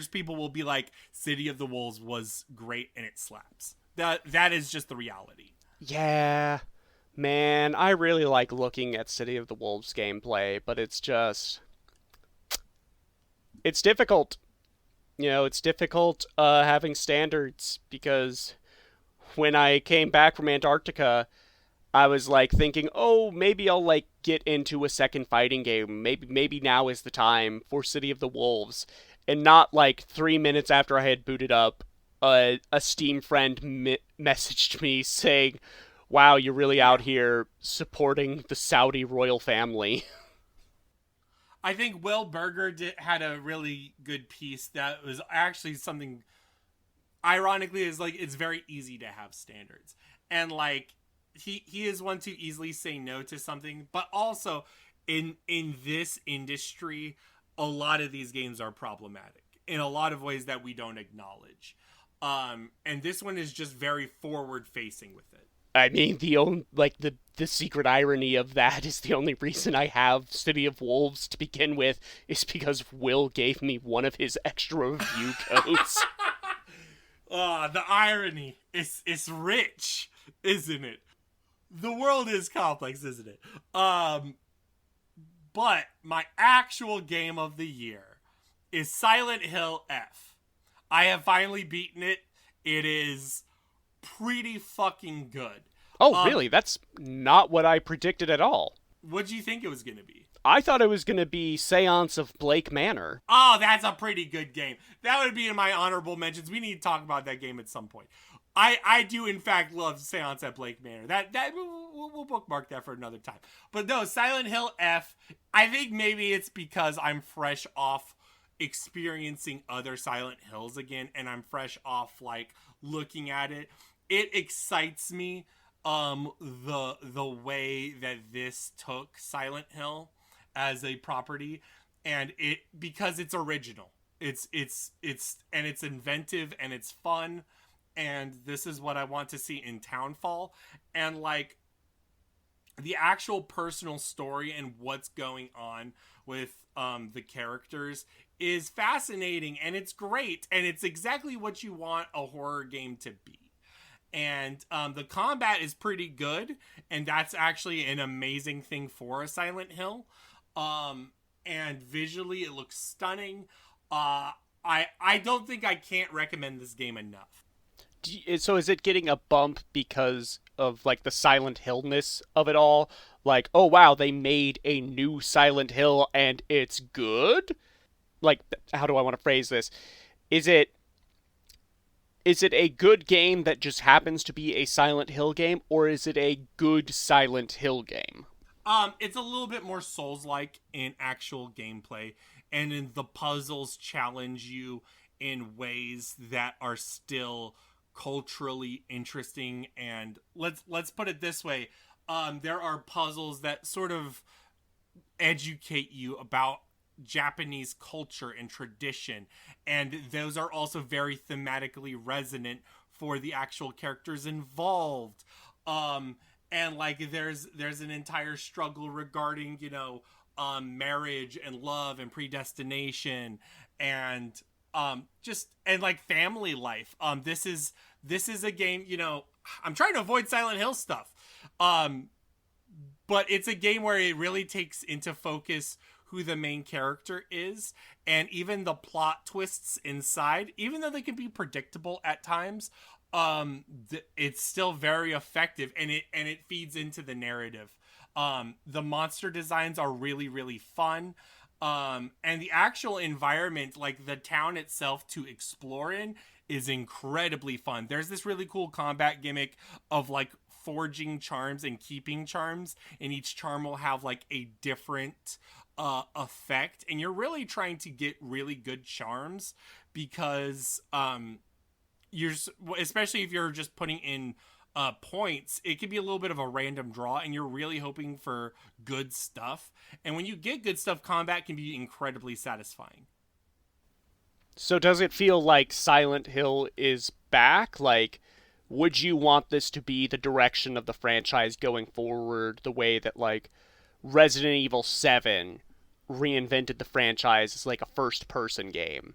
people will be like, City of the Wolves was great and it slaps. That is just the reality.
Yeah. Man, I really like looking at City of the Wolves gameplay, but it's difficult. It's difficult having standards, because when I came back from Antarctica, I was like thinking, oh, maybe I'll like get into a second fighting game. Maybe now is the time for City of the Wolves. And not like 3 minutes after I had booted up, a Steam friend messaged me saying, wow, you're really out here supporting the Saudi royal family.
I think Will Berger had a really good piece that was actually something, ironically, is like, it's very easy to have standards. And like, he is one to easily say no to something, but also in this industry, a lot of these games are problematic. in a lot of ways that we don't acknowledge. And this one is just very forward facing with it.
I mean, the secret irony of that is the only reason I have City of Wolves to begin with is because Will gave me one of his extra review codes.
The irony is rich, isn't it? The world is complex, isn't it? But my actual game of the year is Silent Hill F. I have finally beaten it. It is pretty fucking good.
Oh, really? That's not what I predicted at all.
What do you think it was going to be?
I thought it was going to be Seance of Blake Manor.
Oh, that's a pretty good game. That would be in my honorable mentions. We need to talk about that game at some point. I do, in fact, love Seance at Blake Manor. That we'll bookmark that for another time. But no, Silent Hill F, I think maybe it's because I'm fresh off experiencing other Silent Hills again, and I'm fresh off, like, looking at it. It excites me, the way that this took Silent Hill as a property, and because it's original. It's inventive, and it's fun. And this is what I want to see in Townfall. And, like, the actual personal story and what's going on with the characters is fascinating. And it's great. And it's exactly what you want a horror game to be. And the combat is pretty good. And that's actually an amazing thing for a Silent Hill. And visually, it looks stunning. I don't think I can't recommend this game enough.
So is it getting a bump because of, like, the Silent Hill-ness of it all? Like, oh wow, they made a new Silent Hill and it's good? Like, how do I want to phrase this? Is it a good game that just happens to be a Silent Hill game, or is it a good Silent Hill game?
It's a little bit more Souls-like in actual gameplay, and in the puzzles challenge you in ways that are still culturally interesting. And let's put it this way, there are puzzles that sort of educate you about Japanese culture and tradition, and those are also very thematically resonant for the actual characters involved. And, like, there's an entire struggle regarding, marriage and love and predestination and like family life. This is a game, I'm trying to avoid Silent Hill stuff. But it's a game where it really takes into focus who the main character is, and even the plot twists inside, even though they can be predictable at times, it's still very effective, and it feeds into the narrative. The monster designs are really, really fun. And the actual environment, like the town itself to explore in, is incredibly fun. There's this really cool combat gimmick of, like, forging charms and keeping charms, and each charm will have, like, a different effect, and you're really trying to get really good charms because especially if you're just putting in points, it can be a little bit of a random draw, and you're really hoping for good stuff. And when you get good stuff, combat can be incredibly satisfying.
So does it feel like Silent Hill is back? Like, would you want this to be the direction of the franchise going forward, the way that, like, Resident Evil 7 reinvented the franchise as, like, a first-person game?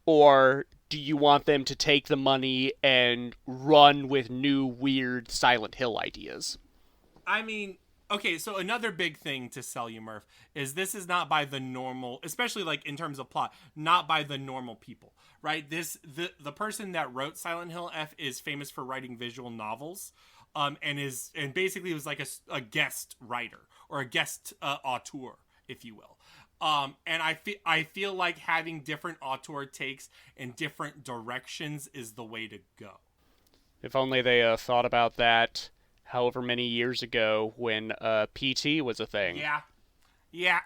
Or do you want them to take the money and run with new, weird Silent Hill ideas? I mean,
okay, so another big thing to sell you, Murph, is this is not by the normal, especially, like, in terms of plot, not by the normal people, right? The person that wrote Silent Hill F is famous for writing visual novels, and basically was like a guest writer or a guest auteur, if you will. And I feel like having different auteur takes and different directions is the way to go.
If only they thought about that however many years ago when PT was a thing.
Yeah.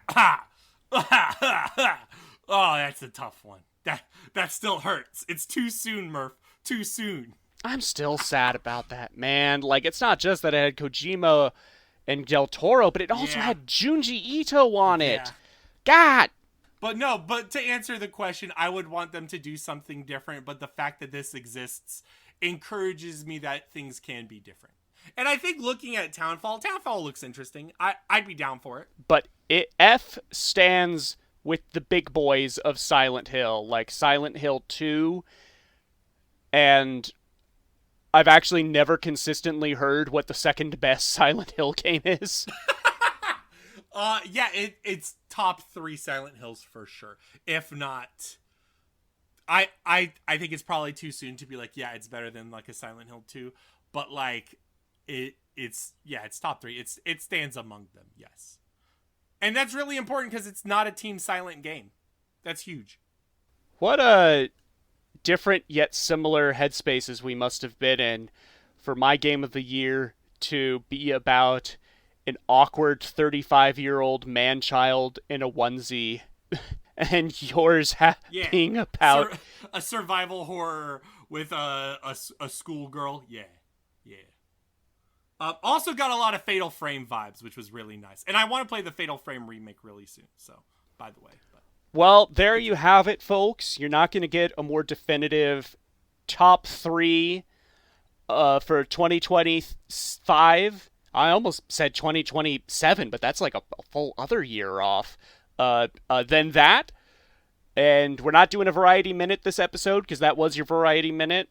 Oh, that's a tough one. That still hurts. It's too soon, Murph. Too soon.
I'm still sad about that, man. Like, it's not just that it had Kojima and Del Toro, but it also had Junji Ito on it. God!
But to answer the question, I would want them to do something different, but the fact that this exists encourages me that things can be different. And I think looking at Townfall looks interesting. I'd be down for it.
But F stands with the big boys of Silent Hill, like Silent Hill 2, and I've actually never consistently heard what the second best Silent Hill game is.
Yeah, it's top 3 Silent Hills for sure. If not, I think it's probably too soon to be like, yeah, it's better than like a Silent Hill 2, but like it's top 3. It stands among them, yes. And that's really important because it's not a Team Silent game. That's huge.
What a different yet similar headspaces we must have been in for my game of the year to be about an awkward 35-year-old man-child in a onesie, and yours being about
a survival horror with a schoolgirl. Yeah. Also got a lot of Fatal Frame vibes, which was really nice. And I want to play the Fatal Frame remake really soon, so, by the way.
Well, there you have it, folks. You're not going to get a more definitive top 3 for 2025. I almost said 2027, but that's like a full other year off than that. And we're not doing a Variety Minute this episode, because that was your Variety Minute.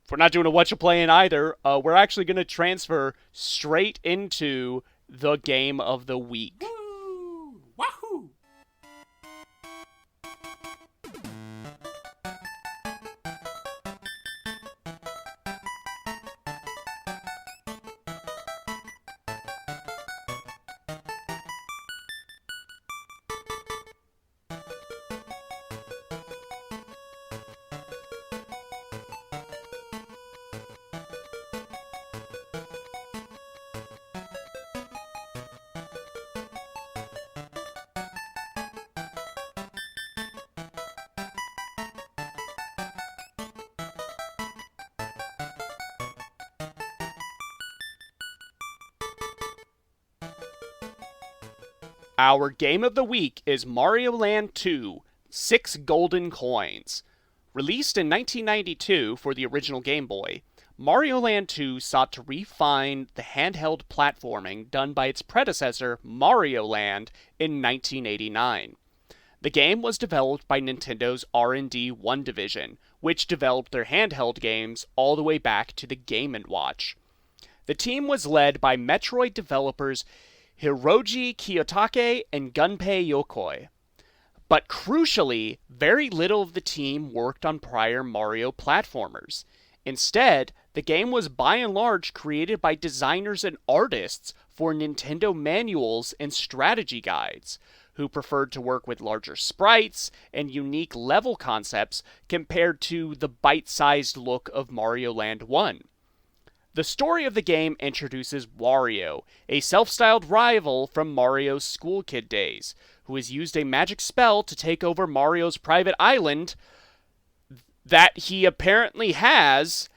We're not doing a Watcha Playin either. We're actually going to transfer straight into the game of the week.
Woo! Wahoo!
Our game of the week is Mario Land 2, 6 Golden Coins. Released in 1992 for the original Game Boy, Mario Land 2 sought to refine the handheld platforming done by its predecessor, Mario Land, in 1989. The game was developed by Nintendo's R&D 1 division, which developed their handheld games all the way back to the Game & Watch. The team was led by Metroid developers Hiroji Kiyotake and Gunpei Yokoi. But crucially, very little of the team worked on prior Mario platformers. Instead, the game was by and large created by designers and artists for Nintendo manuals and strategy guides, who preferred to work with larger sprites and unique level concepts compared to the bite-sized look of Mario Land 1. The story of the game introduces Wario, a self-styled rival from Mario's school kid days, who has used a magic spell to take over Mario's private island that he apparently has,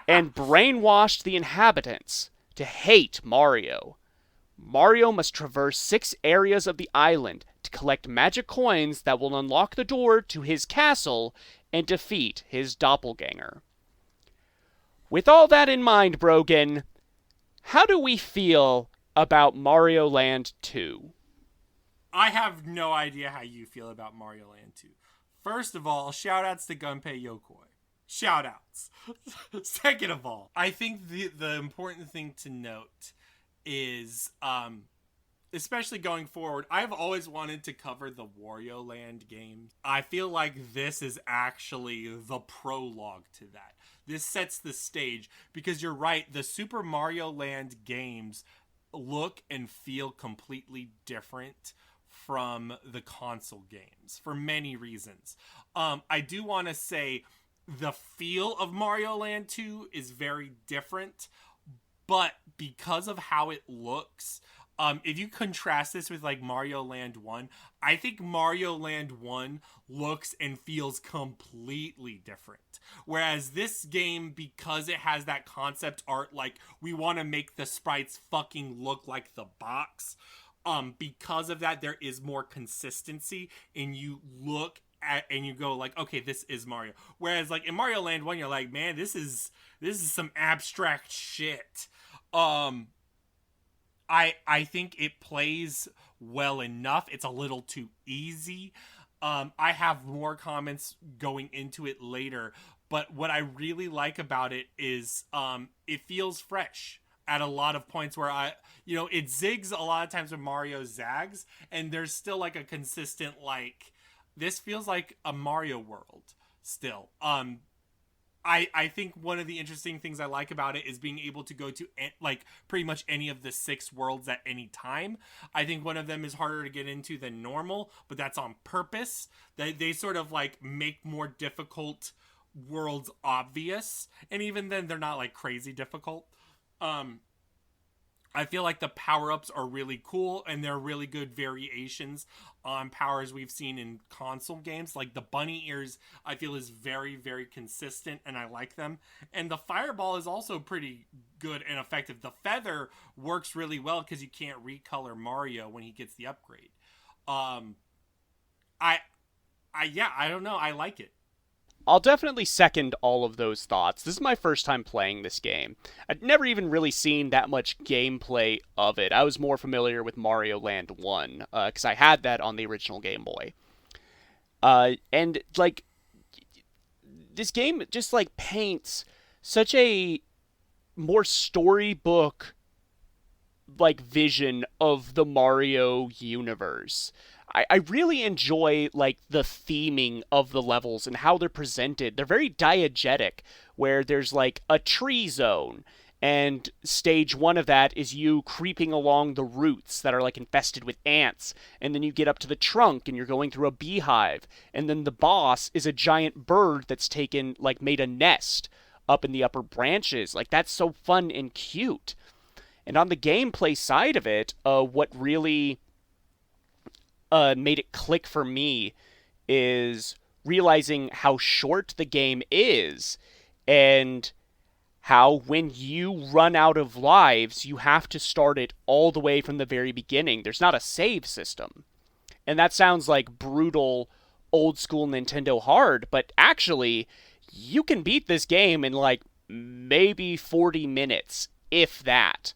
and brainwashed the inhabitants to hate Mario. Mario must traverse 6 areas of the island to collect magic coins that will unlock the door to his castle and defeat his doppelganger. With all that in mind, Brogan, how do we feel about Mario Land 2?
I have no idea how you feel about Mario Land 2. First of all, shoutouts to Gunpei Yokoi. Shoutouts. Second of all, I think the important thing to note is, especially going forward, I've always wanted to cover the Wario Land games. I feel like this is actually the prologue to that. This sets the stage, because you're right, the Super Mario Land games look and feel completely different from the console games for many reasons. I do want to say the feel of Mario Land 2 is very different, but because of how it looks, if you contrast this with like Mario Land 1, I think Mario Land 1 looks and feels completely different. Whereas this game, because it has that concept art, like we want to make the sprites fucking look like the box, Because of that, there is more consistency, and you look at and you go like, okay, this is Mario. Whereas like in Mario Land 1, you're like, man, this is some abstract shit. Um I think it plays well enough. It's a little too easy. I have more comments going into it later, but what I really like about it is it feels fresh at a lot of points where it zigs a lot of times when Mario zags, and there's still like a consistent like this feels like a Mario world still. I think one of the interesting things I like about it is being able to go to like pretty much any of the 6 worlds at any time. I think one of them is harder to get into than normal, but that's on purpose. They sort of like make more difficult worlds obvious, and even then they're not like crazy difficult. I feel like the power-ups are really cool, and they're really good variations on powers we've seen in console games. Like the bunny ears, I feel is very, very consistent, and I like them. And the fireball is also pretty good and effective. The feather works really well because you can't recolor Mario when he gets the upgrade. I don't know. I like it.
I'll definitely second all of those thoughts. This is my first time playing this game. I'd never even really seen that much gameplay of it. I was more familiar with Mario Land 1, because I had that on the original Game Boy. And, like, this game just, like, paints such a more storybook, like, vision of the Mario universe. I really enjoy, like, the theming of the levels and how they're presented. They're very diegetic, where there's, like, a tree zone, and stage 1 of that is you creeping along the roots that are, like, infested with ants, and then you get up to the trunk, and you're going through a beehive, and then the boss is a giant bird that's made a nest up in the upper branches. Like, that's so fun and cute. And on the gameplay side of it, what really made it click for me is realizing how short the game is, and how when you run out of lives, you have to start it all the way from the very beginning. There's not a save system. And that sounds like brutal, old school Nintendo hard, but actually, you can beat this game in like maybe 40 minutes, if that.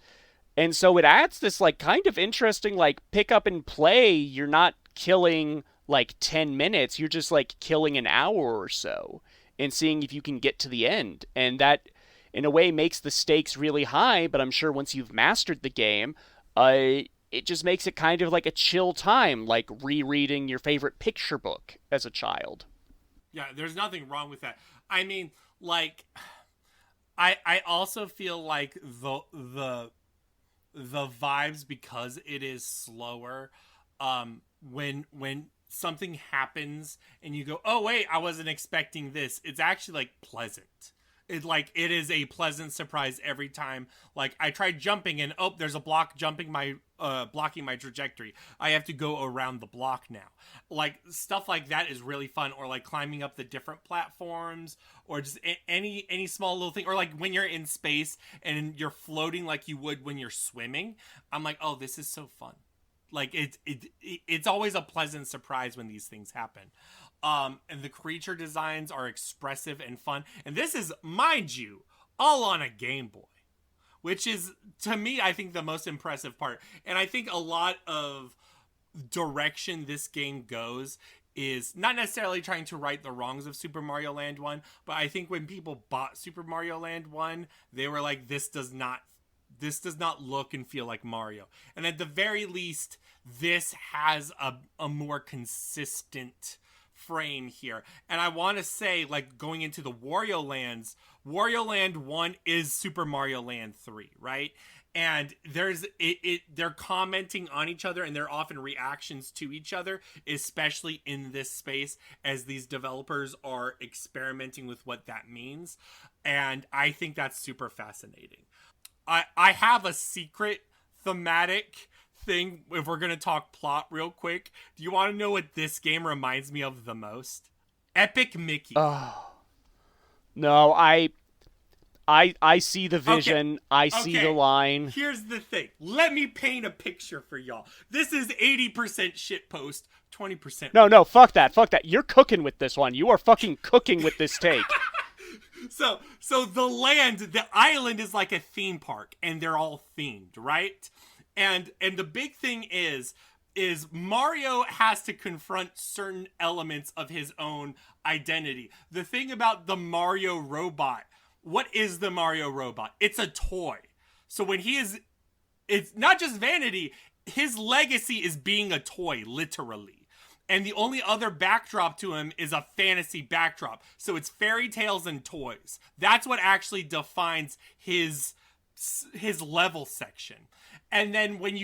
And so it adds this, like, kind of interesting, like, pick up and play. You're not killing, like, 10 minutes. You're just, like, killing an hour or so and seeing if you can get to the end. And that, in a way, makes the stakes really high, but I'm sure once you've mastered the game, it just makes it kind of like a chill time, like rereading your favorite picture book as a child.
Yeah, there's nothing wrong with that. I mean, like, I also feel like the vibes, because it is slower, when something happens and you go, oh wait, I wasn't expecting this, it's actually like pleasant. It is a pleasant surprise every time. Like, I tried jumping and there's a block blocking my trajectory. I have to go around the block now. Like, stuff like that is really fun. Or like climbing up the different platforms, or just any small little thing. Or like when you're in space and you're floating like you would when you're swimming. I'm like, oh, this is so fun. Like, it's always a pleasant surprise when these things happen. And the creature designs are expressive and fun. And this is, mind you, all on a Game Boy, which is, to me, I think the most impressive part. And I think a lot of direction this game goes is not necessarily trying to right the wrongs of Super Mario Land 1, but I think when people bought Super Mario Land 1, they were like, this does not look and feel like Mario. And at the very least, this has a more consistent frame here. And I want to say, like, going into the Wario Lands, Wario Land 1 is Super Mario Land 3, right? And they're commenting on each other, and they're often reactions to each other, especially in this space, as these developers are experimenting with what that means. And I think that's super fascinating. I have a secret thematic thing, if we're going to talk plot real quick. Do you want to know what this game reminds me of the most? Epic Mickey.
Oh. No, I see the vision.
Okay.
I see the line.
Here's the thing. Let me paint a picture for y'all. This is 80% shitpost, 20%.
No, fuck that. You're cooking with this one. You are fucking cooking with this take.
So the island is like a theme park, and they're all themed, right? And the big thing is Mario has to confront certain elements of his own identity. The thing about the Mario robot, what is the Mario robot? It's a toy. So when it's not just vanity, his legacy is being a toy, literally. And the only other backdrop to him is a fantasy backdrop. So it's fairy tales and toys. That's what actually defines his level section. And then when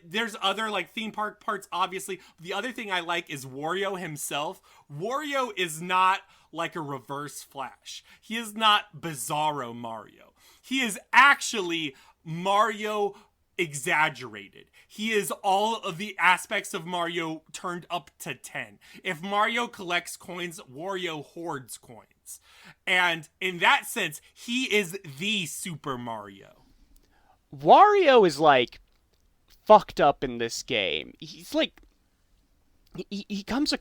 there's other like theme park parts, obviously. The other thing I like is Wario himself. Wario is not like a reverse Flash. He is not Bizarro Mario. He is actually Mario exaggerated. He is all of the aspects of Mario turned up to 10. If Mario collects coins, Wario hoards coins. And in that sense, he is the Super Mario.
Wario is like fucked up in this game. He's like he comes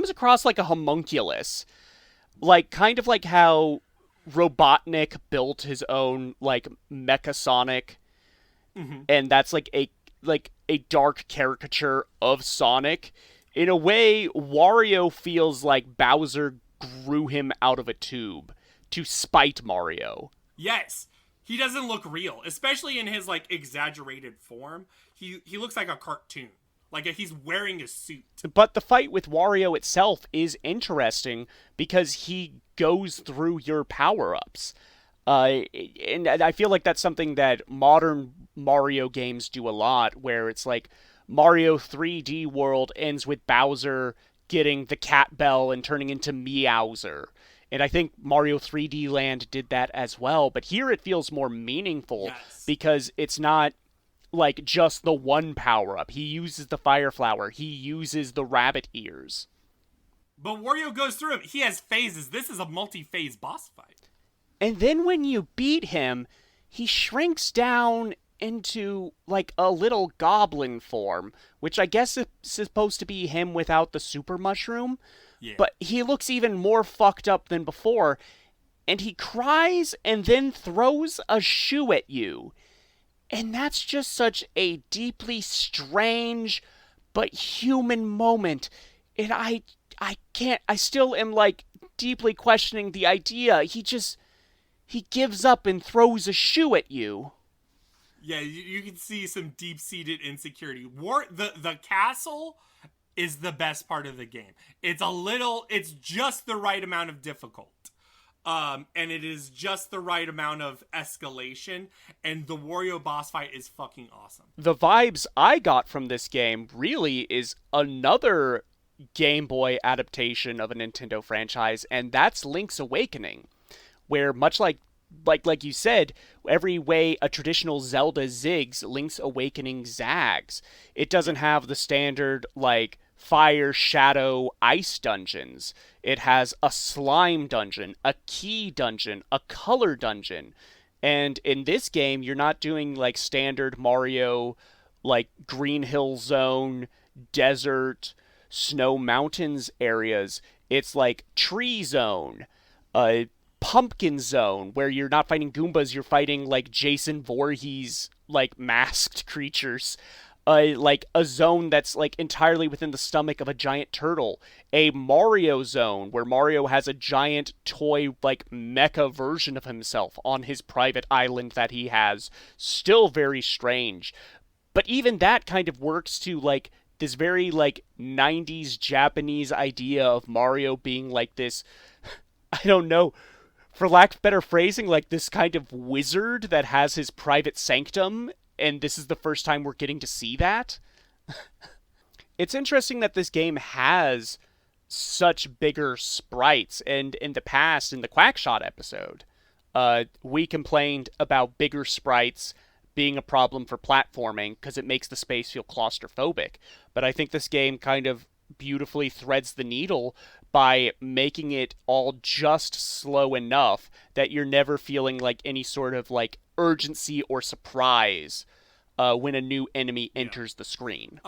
across like a homunculus. Like kind of like how Robotnik built his own like Mecha Sonic. Mm-hmm. And that's like a dark caricature of Sonic. In a way, Wario feels like Bowser grew him out of a tube to spite Mario.
Yes. He doesn't look real, especially in his like exaggerated form. He looks like a cartoon. Like he's wearing a suit.
But the fight with Wario itself is interesting because he goes through your power-ups. And I feel like that's something that modern Mario games do a lot, where it's like Mario 3D World ends with Bowser getting the cat bell and turning into Meowser. And I think Mario 3D Land did that as well, but here it feels more meaningful because it's not like just the one power-up. He uses the Fire Flower. He uses the rabbit ears.
But Wario goes through him. He has phases. This is a multi-phase boss fight.
And then when you beat him, he shrinks down into like a little goblin form, which I guess is supposed to be him without the super mushroom. Yeah. But he looks even more fucked up than before, and he cries and then throws a shoe at you. And that's just such a deeply strange but human moment. And I still am like deeply questioning the idea. He gives up and throws a shoe at you.
Yeah, you can see some deep-seated insecurity. The castle is the best part of the game. It's just the right amount of difficult. And it is just the right amount of escalation. And the Wario boss fight is fucking awesome.
The vibes I got from this game really is another Game Boy adaptation of a Nintendo franchise, and that's Link's Awakening, where much like you said, every way a traditional Zelda zigs, Link's Awakening zags. It doesn't have the standard, like, fire, shadow, ice dungeons. It has a slime dungeon, a key dungeon, a color dungeon. And in this game, you're not doing, like, standard Mario, like, Green Hill Zone, desert, snow mountains areas. It's, like, tree zone, pumpkin zone, where you're not fighting Goombas, you're fighting like Jason Voorhees like masked creatures, like a zone that's like entirely within the stomach of a giant turtle, a Mario zone where Mario has a giant toy like mecha version of himself on his private island that he has. Still very strange, but even that kind of works to like this very like 90s Japanese idea of Mario being like this, I don't know, for lack of better phrasing, like this kind of wizard that has his private sanctum, and this is the first time we're getting to see that. It's interesting that this game has such bigger sprites, and in the past, in the Quackshot episode, we complained about bigger sprites being a problem for platforming because it makes the space feel claustrophobic. But I think this game kind of beautifully threads the needle by making it all just slow enough that you're never feeling like any sort of like urgency or surprise when a new enemy enters the screen.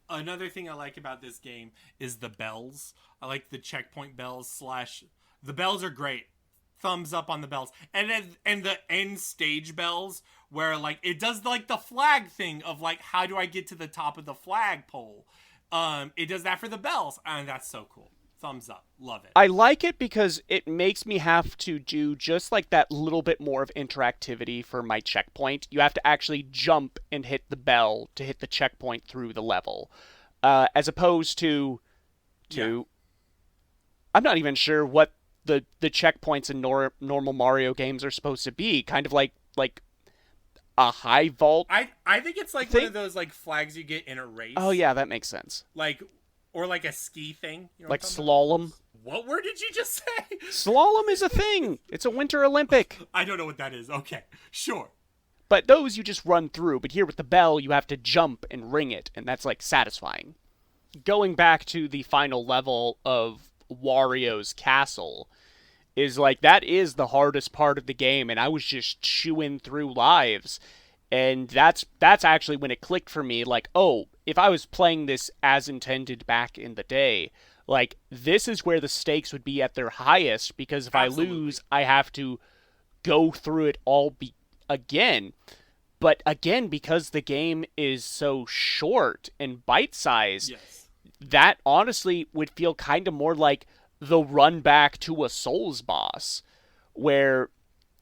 Another thing I like about this game is the bells. I like the checkpoint bells slash. The bells are great. Thumbs up on the bells, and then and the end stage bells where like it does like the flag thing of like how do I get to the top of the flagpole. It does that for the bells, and that's so cool. Thumbs up, love it.
I like it because it makes me have to do just like that little bit more of interactivity for my checkpoint. You have to actually jump and hit the bell to hit the checkpoint through the level, as opposed to
Yeah.
I'm not even sure what the checkpoints in normal Mario games are supposed to be. Kind of like a high vault.
I think it's like
thing?
one of those like flags you get in a race.
Oh yeah, that makes sense.
Like or like a ski thing. You know
Like
what I'm talking
slalom.
about? What word did you just say?
Slalom is a thing. It's a Winter Olympic.
I don't know what that is. Okay, sure.
But those you just run through. But here with the bell, you have to jump and ring it, and that's like satisfying. Going back to the final level of Wario's castle is like that is the hardest part of the game, and I was just chewing through lives. And that's actually when it clicked for me, like, oh, if I was playing this as intended back in the day, like this is where the stakes would be at their highest, because if
Absolutely.
I lose, I have to go through it all again. But again, because the game is so short and bite-sized,
Yes.
that honestly would feel kind of more like the run back to a Souls boss, where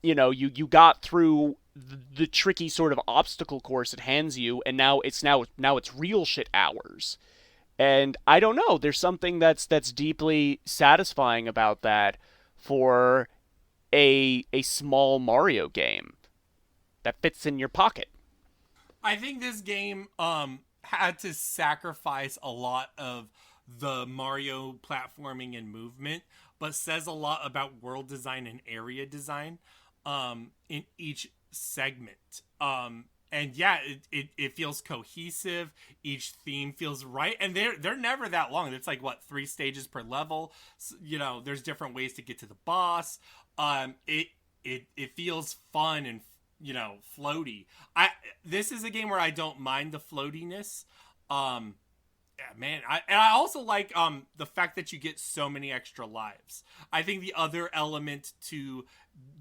you got through the tricky sort of obstacle course it hands you, and now it's real shit hours. And I don't know, there's something that's deeply satisfying about that for a small Mario game that fits in your pocket.
I think this game had to sacrifice a lot of the Mario platforming and movement, but says a lot about world design and area design in each segment. And yeah, it feels cohesive. Each theme feels right, and they're never that long. It's like what 3 stages per level. So, there's different ways to get to the boss. It feels fun and floaty. This is a game where I don't mind the floatiness. Yeah, man. I also like the fact that you get so many extra lives. I think the other element to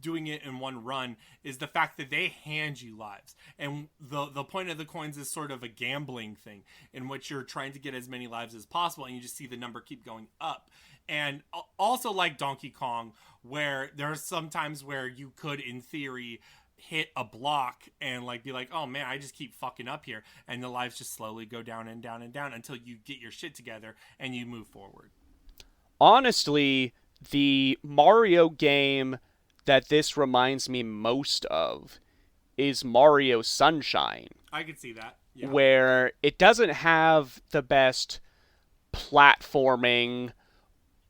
doing it in one run is the fact that they hand you lives, and the point of the coins is sort of a gambling thing in which you're trying to get as many lives as possible, and you just see the number keep going up. And also like Donkey Kong, where there are some times where you could, in theory, hit a block and like be like, oh man, I just keep fucking up here, and the lives just slowly go down and down and down until you get your shit together and you move forward.
Honestly, the Mario game that this reminds me most of is Mario Sunshine,
I could see that. Yeah.
where it doesn't have the best platforming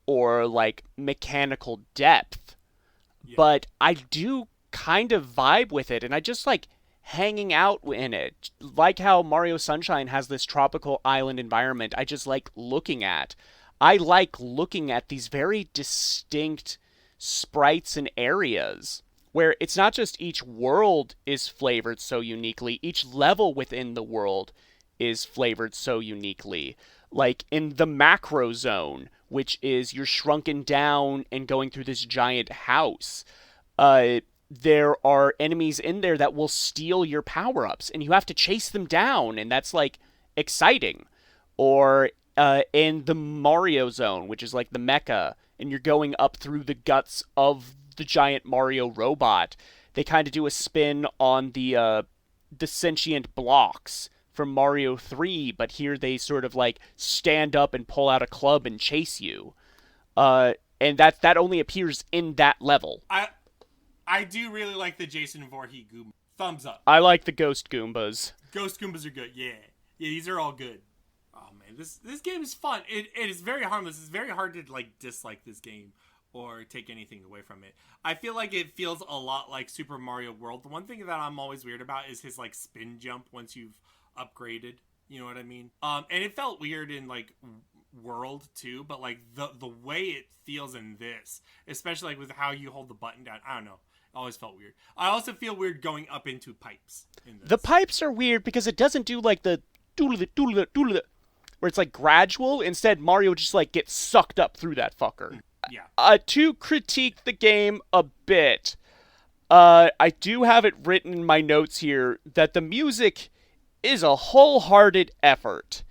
or like mechanical depth,
Yeah.
but I do kind of vibe with it, and I just like hanging out in it. Like how Mario Sunshine has this tropical island environment, I just like looking at. I like looking at these very distinct sprites and areas where it's not just each world is flavored so uniquely, each level within the world is flavored so uniquely. Like in the macro zone, which is you're shrunken down and going through this giant house. There are enemies in there that will steal your power-ups, and you have to chase them down, and that's like exciting. Or in the Mario zone, which is like the mecha, and you're going up through the guts of the giant Mario robot. They kind of do a spin on the sentient blocks from Mario 3, but here they sort of like stand up and pull out a club and chase you. And that only appears in that level.
I do really like the Jason Voorhees Goomba. Thumbs up.
I like the Ghost Goombas.
Ghost Goombas are good. Yeah, these are all good. Oh man, this game is fun. It is very harmless. It's very hard to like dislike this game or take anything away from it. I feel like it feels a lot like Super Mario World. The one thing that I'm always weird about is his like spin jump once you've upgraded. You know what I mean? And it felt weird in like world too, but like the way it feels in this, especially like with how you hold the button down, I don't know. It always felt weird. I also feel weird going up into pipes in this.
The pipes are weird because it doesn't do like the doodle where it's like gradual. Instead, Mario just like gets sucked up through that fucker.
Yeah.
To critique the game a bit, I do have it written in my notes here that the music is a wholehearted effort.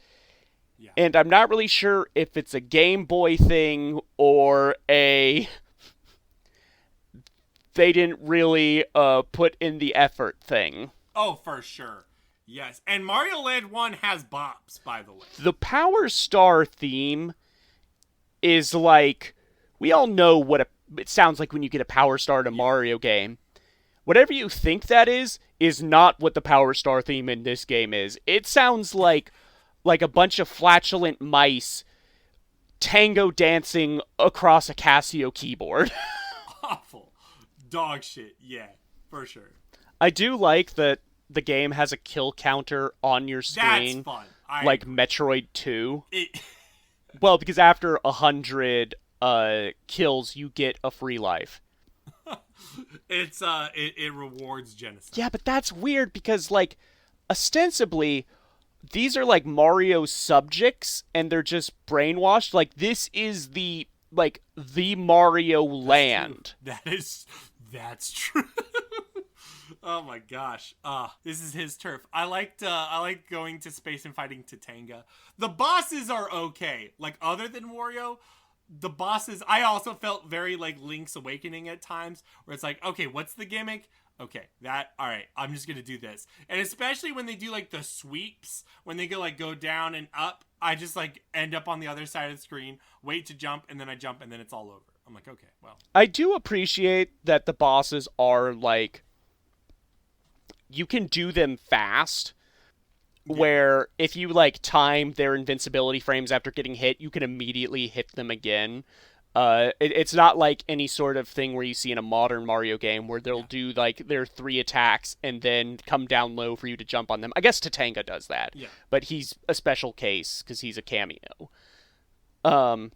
Yeah.
And I'm not really sure if it's a Game Boy thing or a they didn't really put in the effort thing.
Oh, for sure. Yes. And Mario Land 1 has bops, by the way.
The Power Star theme is like, we all know what it sounds like when you get a Power Star in a Mario game. Whatever you think that is not what the Power Star theme in this game is. It sounds like a bunch of flatulent mice tango dancing across a Casio keyboard.
Awful. Dog shit. Yeah, for sure.
I do like that the game has a kill counter on your screen.
That's fun.
Like Metroid 2.
It...
Well, because after 100 kills, you get a free life.
It rewards genocide.
Yeah, but that's weird because, like, ostensibly, these are like Mario subjects and they're just brainwashed. Like, this is the Mario land.
That's true. Oh my gosh. This is his turf. I like going to space and fighting Tatanga. The bosses are okay. Like, other than Wario, the bosses, I also felt very like Link's Awakening at times, where it's like, okay, what's the gimmick? Okay, alright, I'm just gonna do this. And especially when they do like the sweeps, when they go down and up, I just like end up on the other side of the screen, wait to jump, and then I jump, and then it's all over. I'm like, okay, well.
I do appreciate that the bosses are like, you can do them fast, where if you like time their invincibility frames after getting hit, you can immediately hit them again. It's not like any sort of thing where you see in a modern Mario game where they'll do like their 3 attacks and then come down low for you to jump on them. I guess Tatanga does that, but he's a special case because he's a cameo. I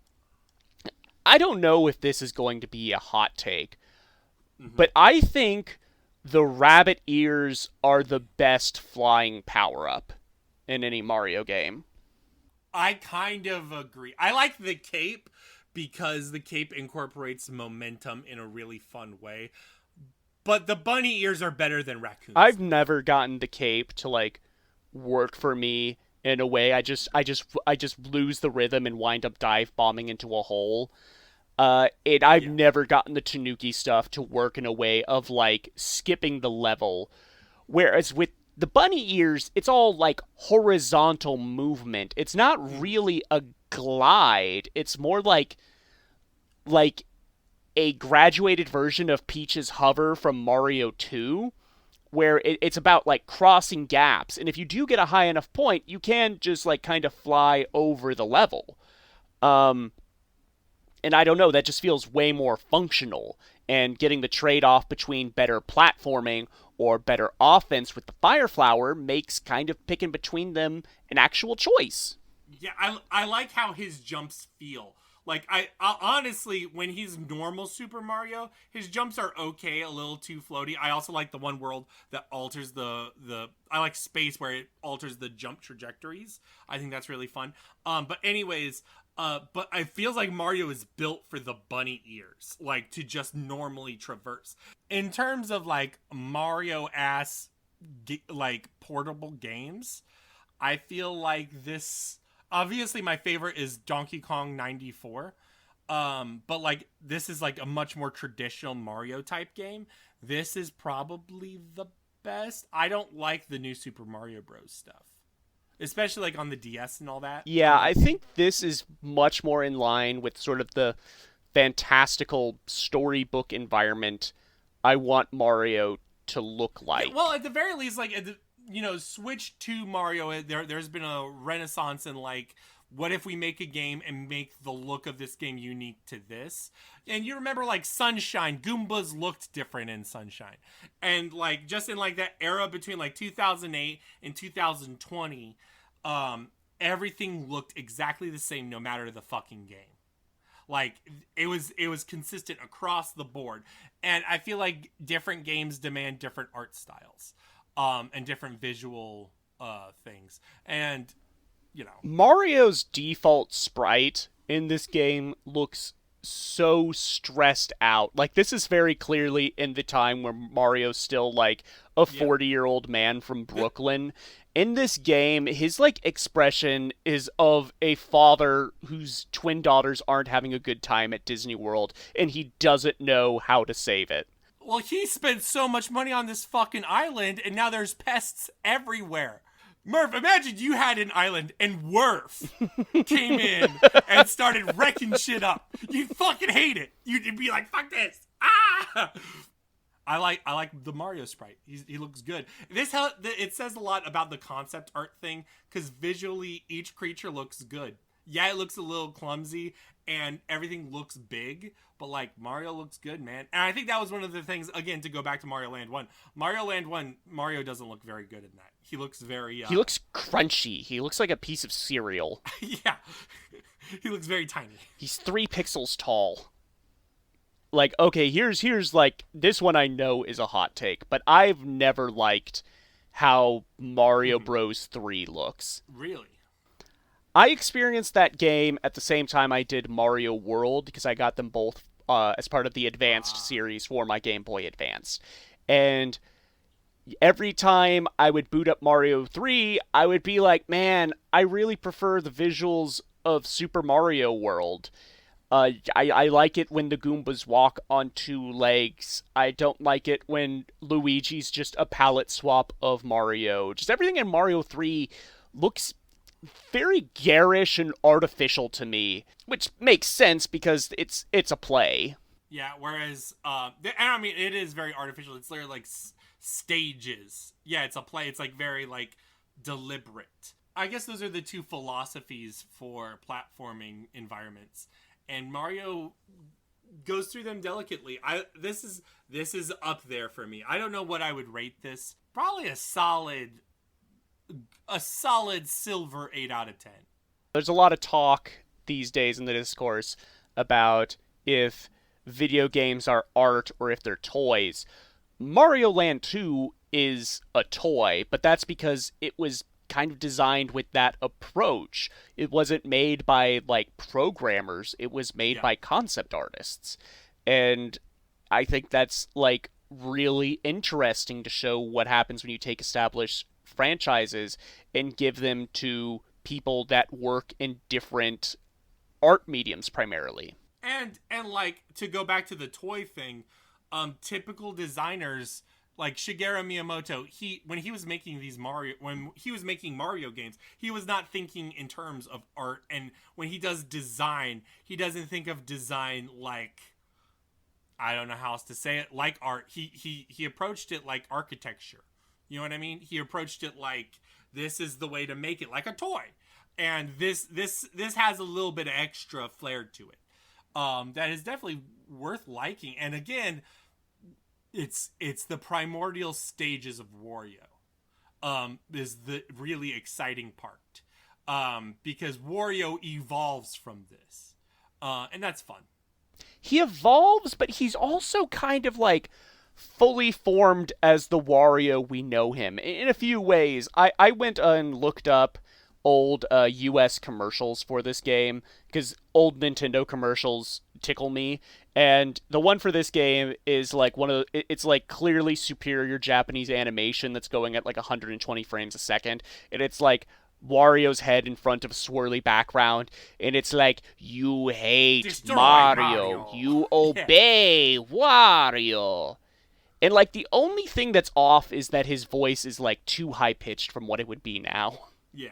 don't know if this is going to be a hot take, but I think the rabbit ears are the best flying power-up in any Mario game.
I kind of agree. I like the cape because the cape incorporates momentum in a really fun way. But the bunny ears are better than raccoons.
I've never gotten the cape to like work for me in a way. I just lose the rhythm and wind up dive bombing into a hole. I've never gotten the Tanuki stuff to work in a way of like skipping the level. Whereas with the bunny ears, it's all like horizontal movement. It's not really a glide. It's more like a graduated version of Peach's hover from Mario 2, where it's about like crossing gaps. And if you do get a high enough point, you can just like kind of fly over the level. And I don't know, that just feels way more functional. And getting the trade-off between better platforming or better offense with the Fire Flower makes kind of picking between them an actual choice.
Yeah, I like how his jumps feel. Like, I honestly, when he's normal Super Mario, his jumps are okay, a little too floaty. I also like the one world that alters I like space where it alters the jump trajectories. I think that's really fun. But anyways, but it feels like Mario is built for the bunny ears, like to just normally traverse. In terms of like Mario-ass, like portable games, I feel like this. Obviously, my favorite is Donkey Kong 94. But like this is like a much more traditional Mario type game. This is probably the best. I don't like the new Super Mario Bros. Stuff. Especially like on the DS and all that.
Yeah, I think this is much more in line with sort of the fantastical storybook environment I want Mario to look like.
Yeah, well, at the very least, like, Switch to Mario, there's been a renaissance in like, what if we make a game and make the look of this game unique to this? And you remember like Sunshine, Goombas looked different in Sunshine. And like just in like that era between like 2008 and 2020, everything looked exactly the same no matter the fucking game. Like, it was consistent across the board. And I feel like different games demand different art styles, and different visual things. And, you know.
Mario's default sprite in this game looks so stressed out. Like, this is very clearly in the time where Mario's still, like, a 40-year-old man from Brooklyn. In this game, his, like, expression is of a father whose twin daughters aren't having a good time at Disney World, and he doesn't know how to save it.
Well, he spent so much money on this fucking island, and now there's pests everywhere. Murph, imagine you had an island and Worf came in and started wrecking shit up. You'd fucking hate it. You'd be like, fuck this. Ah! I like the Mario sprite. He looks good. It says a lot about the concept art thing, because visually each creature looks good. Yeah, it looks a little clumsy and everything looks big, but like Mario looks good, man. And I think that was one of the things, again, to go back to Mario Land 1. Mario doesn't look very good in that. He looks very...
He looks crunchy. He looks like a piece of cereal.
Yeah. He looks very tiny.
He's 3 pixels tall. Like, okay, here's like, this one I know is a hot take, but I've never liked how Mario Bros. 3 looks.
Really?
I experienced that game at the same time I did Mario World, because I got them both as part of the Advanced series for my Game Boy Advance. And every time I would boot up Mario 3, I would be like, man, I really prefer the visuals of Super Mario World. I like it when the Goombas walk on 2 legs. I don't like it when Luigi's just a palette swap of Mario. Just everything in Mario 3 looks very garish and artificial to me, which makes sense because it's a play.
Yeah, whereas, and I mean, it is very artificial. It's literally like stages. Yeah, it's a play. It's like very like deliberate. I guess those are the 2 philosophies for platforming environments. And Mario goes through them delicately. This is up there for me. I don't know what I would rate this. Probably a solid silver 8 out of 10.
There's a lot of talk these days in the discourse about if video games are art or if they're toys. Mario Land 2 is a toy, but that's because it was kind of designed with that approach. It wasn't made by like programmers, it was made by concept artists. And I think that's like really interesting to show what happens when you take established franchises and give them to people that work in different art mediums primarily.
And like, to go back to the toy thing, typical designers like Shigeru Miyamoto, when he was making Mario games, he was not thinking in terms of art. And when he does design, he doesn't think of design like, I don't know how else to say it, like art. He approached it like architecture. You know what I mean? He approached it like, this is the way to make it, like a toy. And this has a little bit of extra flair to it. That is definitely worth liking. And again, it's the primordial stages of Wario. Is the really exciting part. Because Wario evolves from this. And that's fun.
He evolves, but he's also kind of like fully formed as the Wario we know him in a few ways. I went and looked up old US commercials for this game, because old Nintendo commercials tickle me, and the one for this game is like it's like clearly superior Japanese animation that's going at like 120 frames a second, and it's like Wario's head in front of a swirly background, and it's like, you hate
Destroy
Mario, you obey Wario. And like the only thing that's off is that his voice is like too high pitched from what it would be now.
Yeah.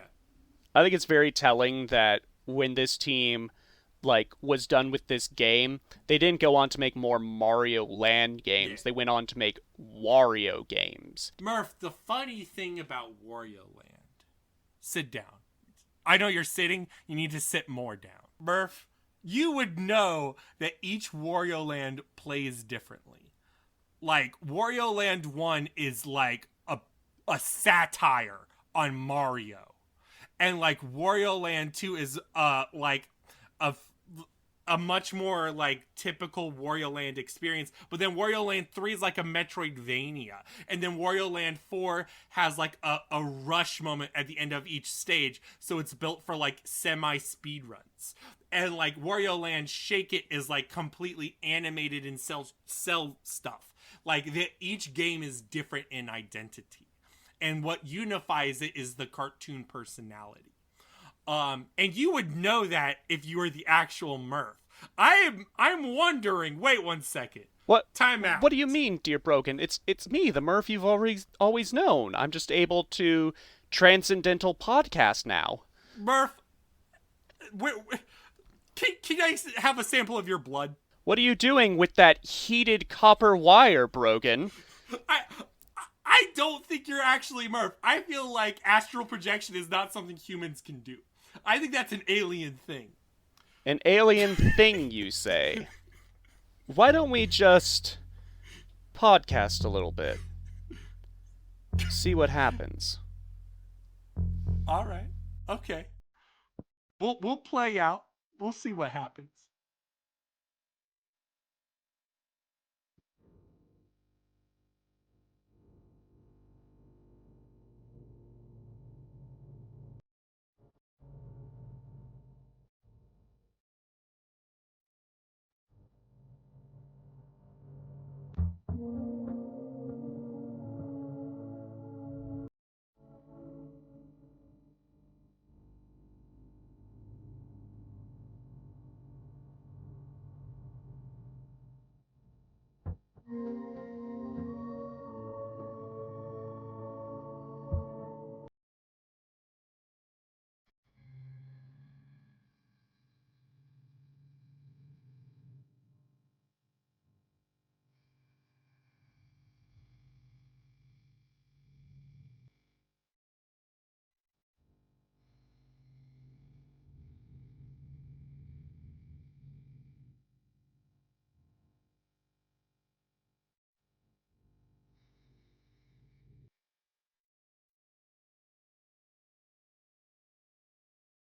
I think it's very telling that when this team like was done with this game, they didn't go on to make more Mario Land games.
Yeah.
They went on to make Wario games.
Murph, the funny thing about Wario Land, sit down. I know you're sitting, you need to sit more down. Murph, you would know that each Wario Land plays differently. Like, Wario Land 1 is like a satire on Mario. and like Wario Land 2 is like a a much more like typical Wario Land experience, but then Wario Land 3 is like a Metroidvania, and then Wario Land 4 has like a rush moment at the end of each stage, so it's built for like semi speed runs. And like Wario Land Shake It is like completely animated and cell stuff. Like each game is different in identity, and what unifies it is the cartoon personality. And you would know that if you were the actual Murph. I'm wondering. Wait 1 second.
What?
Time out.
What do you mean, dear Brogan? It's me, the Murph you've always known. I'm just able to transcendental podcast now.
Murph, can I have a sample of your blood?
What are you doing with that heated copper wire, Brogan?
I don't think you're actually Murph. I feel like astral projection is not something humans can do. I think that's an alien thing.
An alien thing, you say? Why don't we just podcast a little bit? See what happens.
All right. Okay. We'll play out. We'll see what happens.